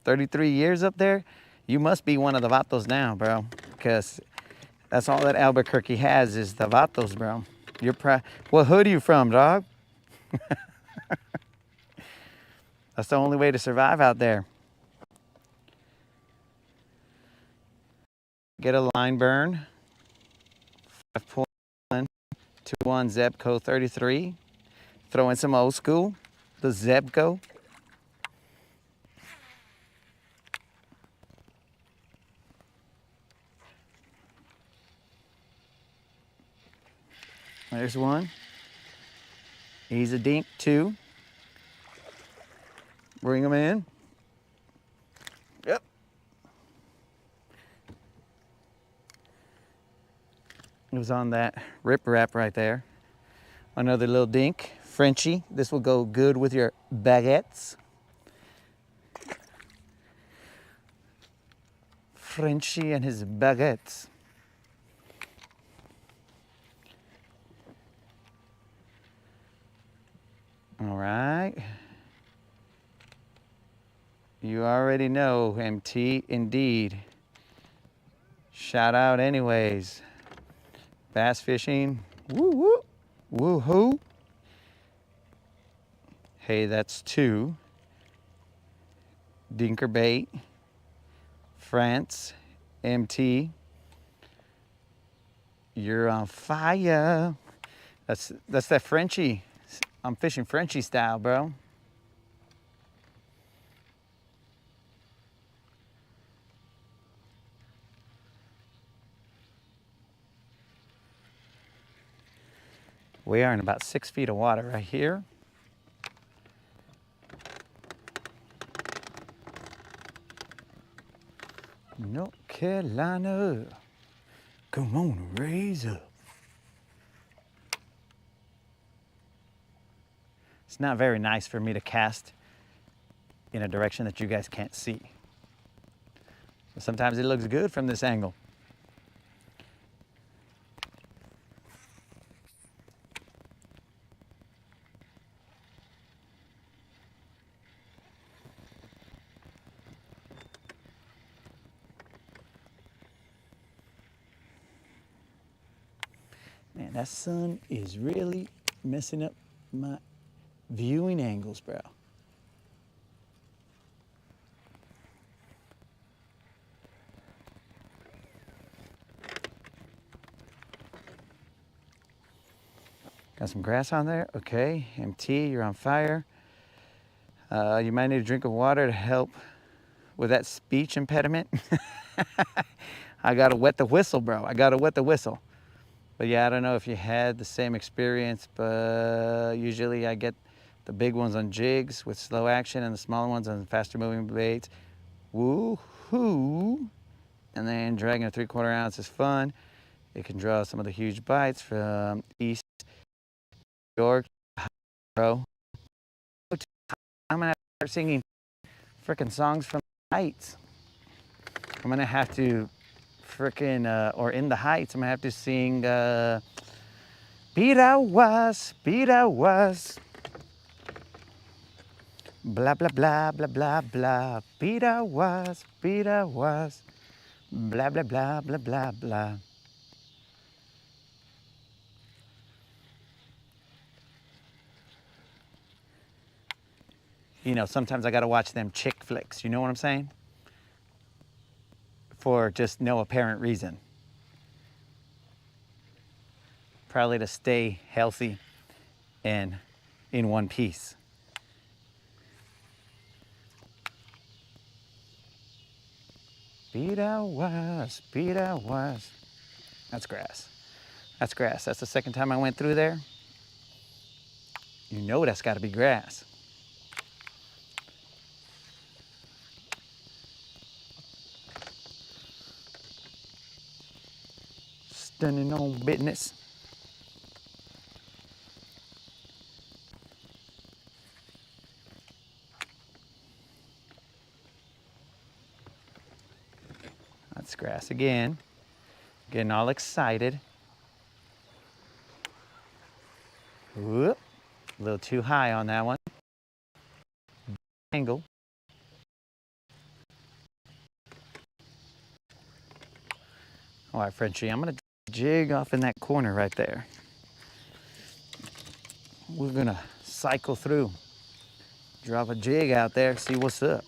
33 years up there. You must be one of the vatos now, bro, because that's all that Albuquerque has is the vatos, bro. You're what hood are you from, dog? That's the only way to survive out there. Get a line burn. 5.1, 2-1 Zebco 33. Throw in some old school, the Zebco. There's one. He's a dink, 2. Bring him in. Yep. It was on that rip wrap right there. Another little dink, Frenchie. This will go good with your baguettes. Frenchie and his baguettes. All right. You already know, MT, indeed. Shout out anyways. Bass fishing, woo woo, woo-hoo. Hey, that's 2. Dinker bait, France, MT. You're on fire. That's that Frenchie. I'm fishing Frenchie style, bro. We are in about 6 feet of water right here. North Carolina. Come on, raise up. It's not very nice for me to cast in a direction that you guys can't see. But sometimes it looks good from this angle. Man, that sun is really messing up my viewing angles, bro. Got some grass on there. Okay, MT, you're on fire. You might need a drink of water to help with that speech impediment. I gotta wet the whistle, bro. I gotta wet the whistle. But yeah, I don't know if you had the same experience, but usually I get the big ones on jigs with slow action and the smaller ones on faster moving baits. Woo-hoo! And then dragging a 3/4 ounce is fun. It can draw some of the huge bites from East York, bro. I'm gonna start singing frickin' songs from the Heights. I'm gonna have to frickin' or in the Heights, I'm gonna have to sing Piraguas, Piraguas. Blah, blah, blah, blah, blah, blah. Piraguas, Piraguas. Blah, blah, blah, blah, blah, blah. You know, sometimes I gotta watch them chick flicks, you know what I'm saying? For just no apparent reason. Probably to stay healthy and in one piece. Piraguas, Piraguas. That's grass. That's grass. That's the second time I went through there. You know that's gotta be grass. Standing on business. That's grass again. Getting all excited. Whoop. A little too high on that one. Angle. All right, Frenchie, I'm gonna jig off in that corner right there. We're gonna cycle through. Drop a jig out there, see what's up.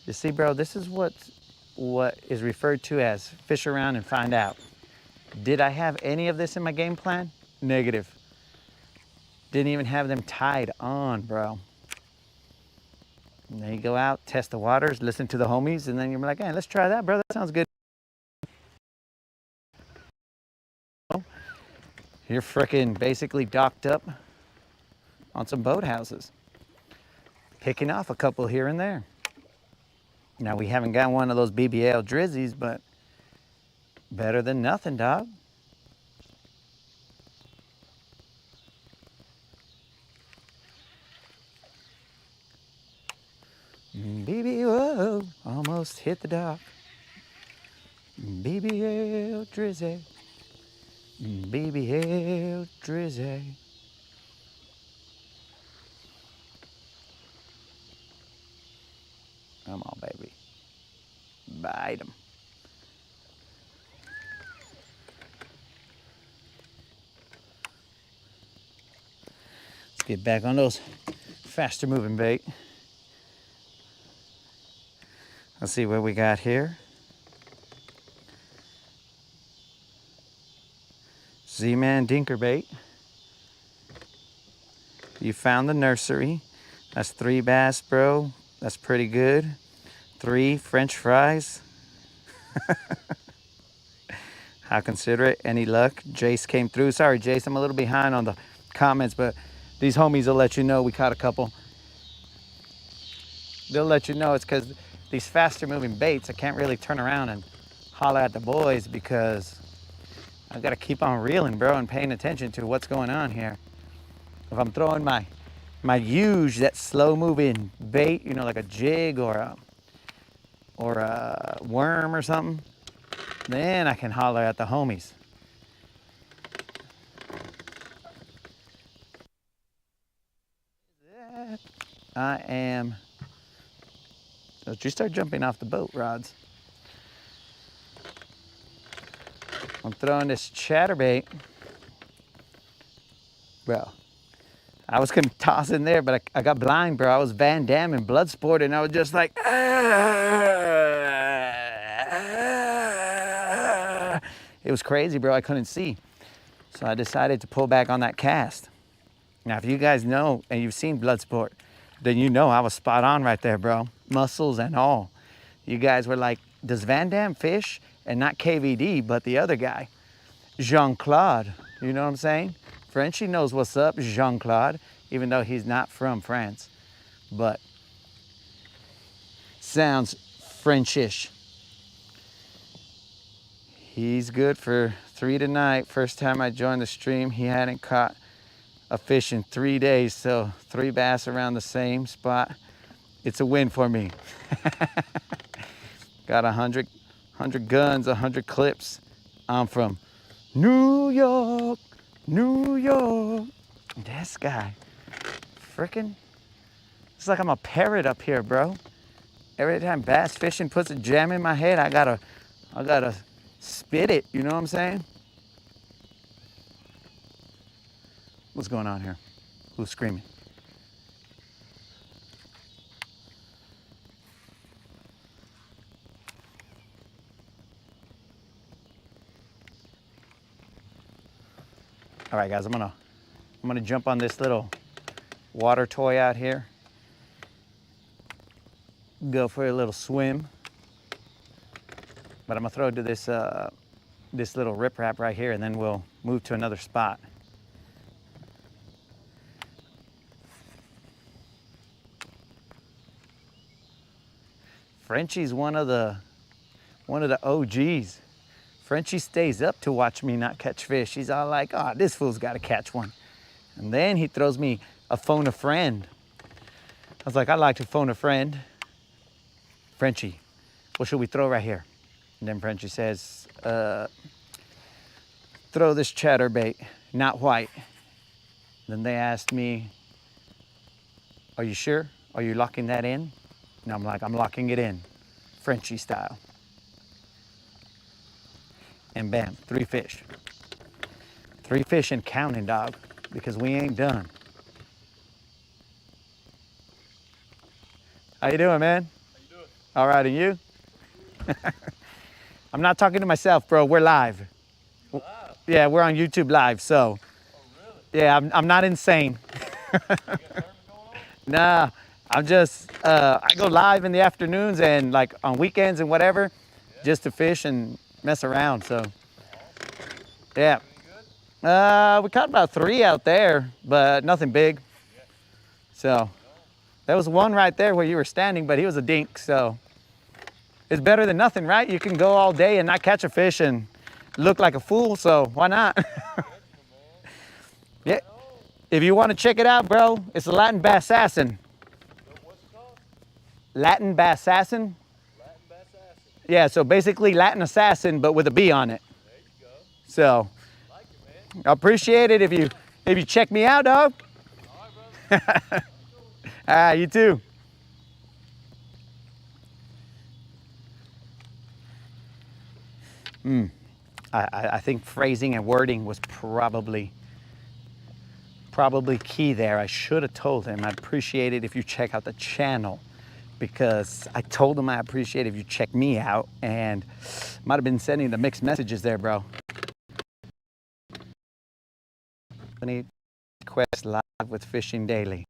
You see, bro, this is what is referred to as fish around and find out. Did I have any of this in my game plan? Negative. Didn't even have them tied on, bro. And then you go out, test the waters, listen to the homies, and then you're like, hey, let's try that, bro. That sounds good. You're frickin' basically docked up on some boathouses, picking off a couple here and there. Now, we haven't got one of those BBL drizzies, but better than nothing, dog. BBL, almost hit the dock. BBL drizzy, BBL drizzy. Come on, baby. Bite them. Let's get back on those faster moving bait. Let's see what we got here. Z-Man Dinker bait. You found the nursery. That's 3 bass, bro. That's pretty good. 3 French fries. How considerate. Any luck? Jace came through. Sorry, Jace, I'm a little behind on the comments, but these homies will let you know we caught a couple. They'll let you know it's because these faster moving baits, I can't really turn around and holler at the boys because I gotta keep on reeling, bro, and paying attention to what's going on here. If I'm throwing my huge, that slow moving bait, you know, like a jig or a worm or something, then I can holler at the homies. Don't you start jumping off the boat, rods. I'm throwing this chatterbait. Bro, I was gonna toss in there, but I got blind, bro. I was Van Damme and Bloodsport, and I was just like, ah. It was crazy, bro. I couldn't see. So I decided to pull back on that cast. Now, if you guys know and you've seen Bloodsport, then you know I was spot on right there, bro. Muscles and all. You guys were like, does Van Damme fish? And not KVD, but the other guy, Jean-Claude. You know what I'm saying? Frenchie knows what's up, Jean-Claude, even though he's not from France. But sounds Frenchish. He's good for 3 tonight. First time I joined the stream, he hadn't caught a fish in 3 days, so 3 bass around the same spot. It's a win for me. Got 100 guns, 100 clips. I'm from New York, New York. This guy, frickin', it's like I'm a parrot up here, bro. Every time bass fishing puts a jam in my head, I gotta spit it, you know what I'm saying? What's going on here? Who's screaming? All right, guys, I'm gonna jump on this little water toy out here. Go for a little swim. But I'm gonna throw it to this this little riprap right here, and then we'll move to another spot. Frenchie's one of the OGs. Frenchie stays up to watch me not catch fish. He's all like, oh, this fool's got to catch one. And then he throws me a phone a friend. I was like, I'd like to phone a friend. Frenchie, what should we throw right here? And then Frenchie says, throw this chatterbait, not white. Then they asked me, are you sure? Are you locking that in? And I'm like, I'm locking it in, Frenchie style. And bam, 3 fish. 3 fish and counting, dog, because we ain't done. How you doing, man? How you doing? All right, and you? I'm not talking to myself, bro. We're live. You live? Yeah, we're on YouTube live, so. Oh, really? Yeah, I'm not insane. You got a tournament going on? Nah, I'm just, I go live in the afternoons and like on weekends and whatever, just to fish and mess around, so. Yeah. We caught about 3 out there, but nothing big. So, there was one right there where you were standing, but he was a dink, so. It's better than nothing, right? You can go all day and not catch a fish and look like a fool, so why not? Yeah. If you want to check it out, bro, it's a Latin Bassassin. What's it called? Latin Bassassin? Latin Bassassin. Yeah, so basically Latin assassin, but with a B on it. There you go. So, Like it, man. I appreciate it if you check me out, dog. All right, brother. Ah, you too. I think phrasing and wording was probably key there. I should have told him I'd appreciate it if you check out the channel, because I told him I appreciate it if you check me out, and might have been sending the mixed messages there, bro. Quest live with Fishing Daily.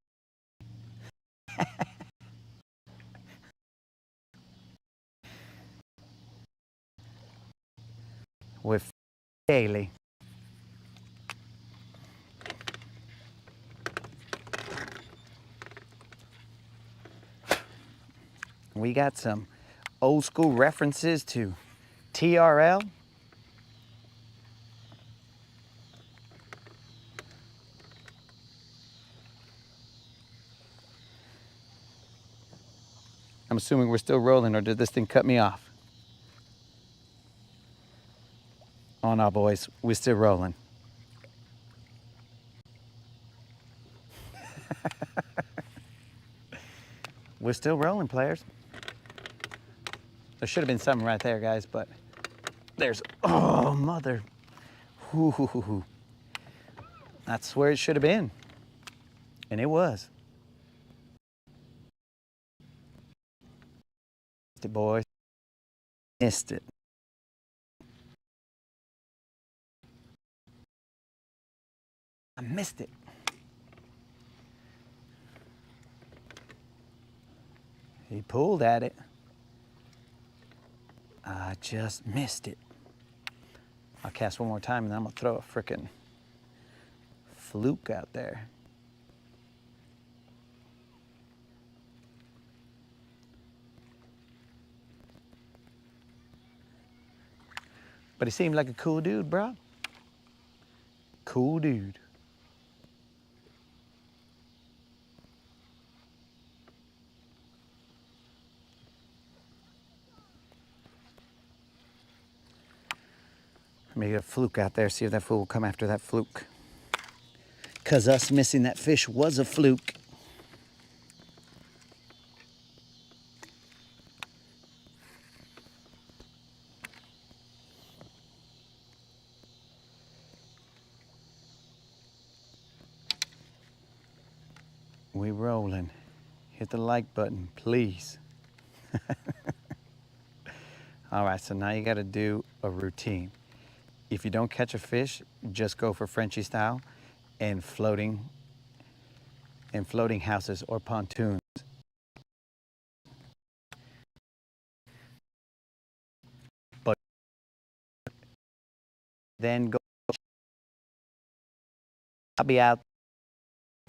With Daily. We got some old school references to TRL. I'm assuming we're still rolling, or did this thing cut me off? Oh no, boys, we're still rolling. We're still rolling, players. There should have been something right there, guys, but there's, oh, mother. Hoo. That's where it should have been. And it was. Missed it, boys. Missed it. I missed it. He pulled at it. I just missed it. I'll cast one more time and then I'm gonna throw a frickin' fluke out there. But he seemed like a cool dude, bro. Cool dude. Let me get a fluke out there, see if that fool will come after that fluke. Cause us missing that fish was a fluke. We rolling. Hit the like button, please. All right, so now you gotta do a routine. If you don't catch a fish, just go for Frenchy style and floating houses or pontoons. But then go. I'll be out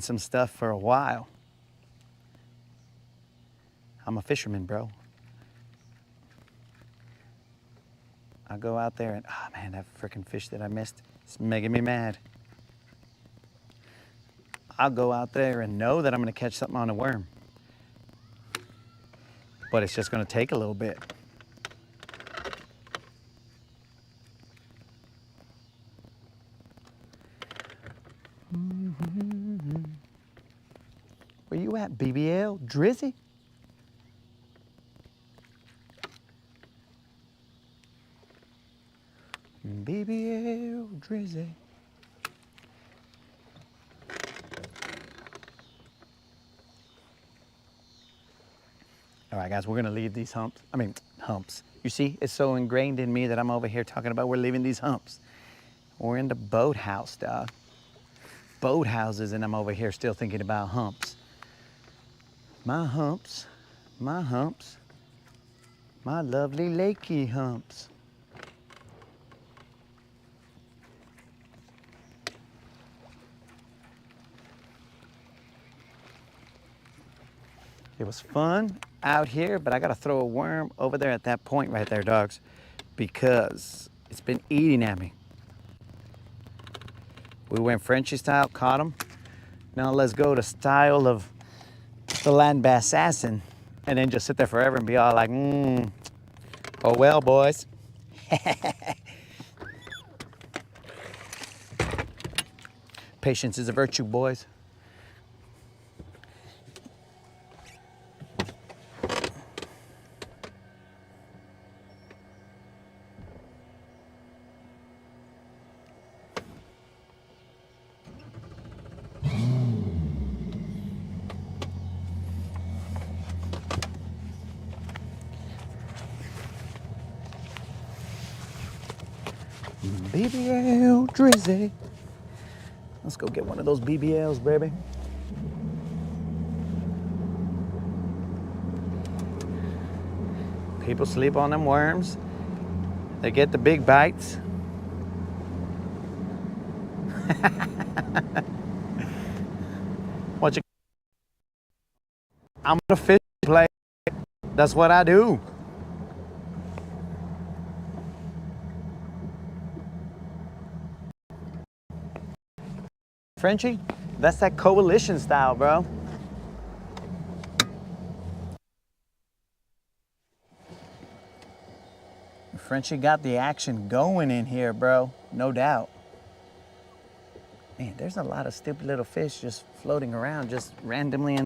some stuff for a while. I'm a fisherman, bro. I'll go out there and, oh man, that freaking fish that I missed, it's making me mad. I'll go out there and know that I'm gonna catch something on a worm. But it's just gonna take a little bit. Where you at, BBL? Drizzy? BBL Drizzy. All right, guys, we're gonna leave these humps. You see, it's so ingrained in me that I'm over here talking about we're leaving these humps. We're in the boathouse, dog. Boathouses, and I'm over here still thinking about humps. My humps, my humps, my lovely lakey humps. It was fun out here, but I gotta throw a worm over there at that point right there, dogs, because it's been eating at me. We went Frenchy style, caught him. Now let's go to style of the land bass assassin, and then just sit there forever and be all like, oh well, boys. Patience is a virtue, boys. BBL Drizzy. Let's go get one of those BBLs, baby. People sleep on them worms. They get the big bites. What you? I'm a fish player. That's what I do. Frenchie, that's that coalition style, bro. Frenchie got the action going in here, bro. No doubt. Man, there's a lot of stupid little fish just floating around just randomly in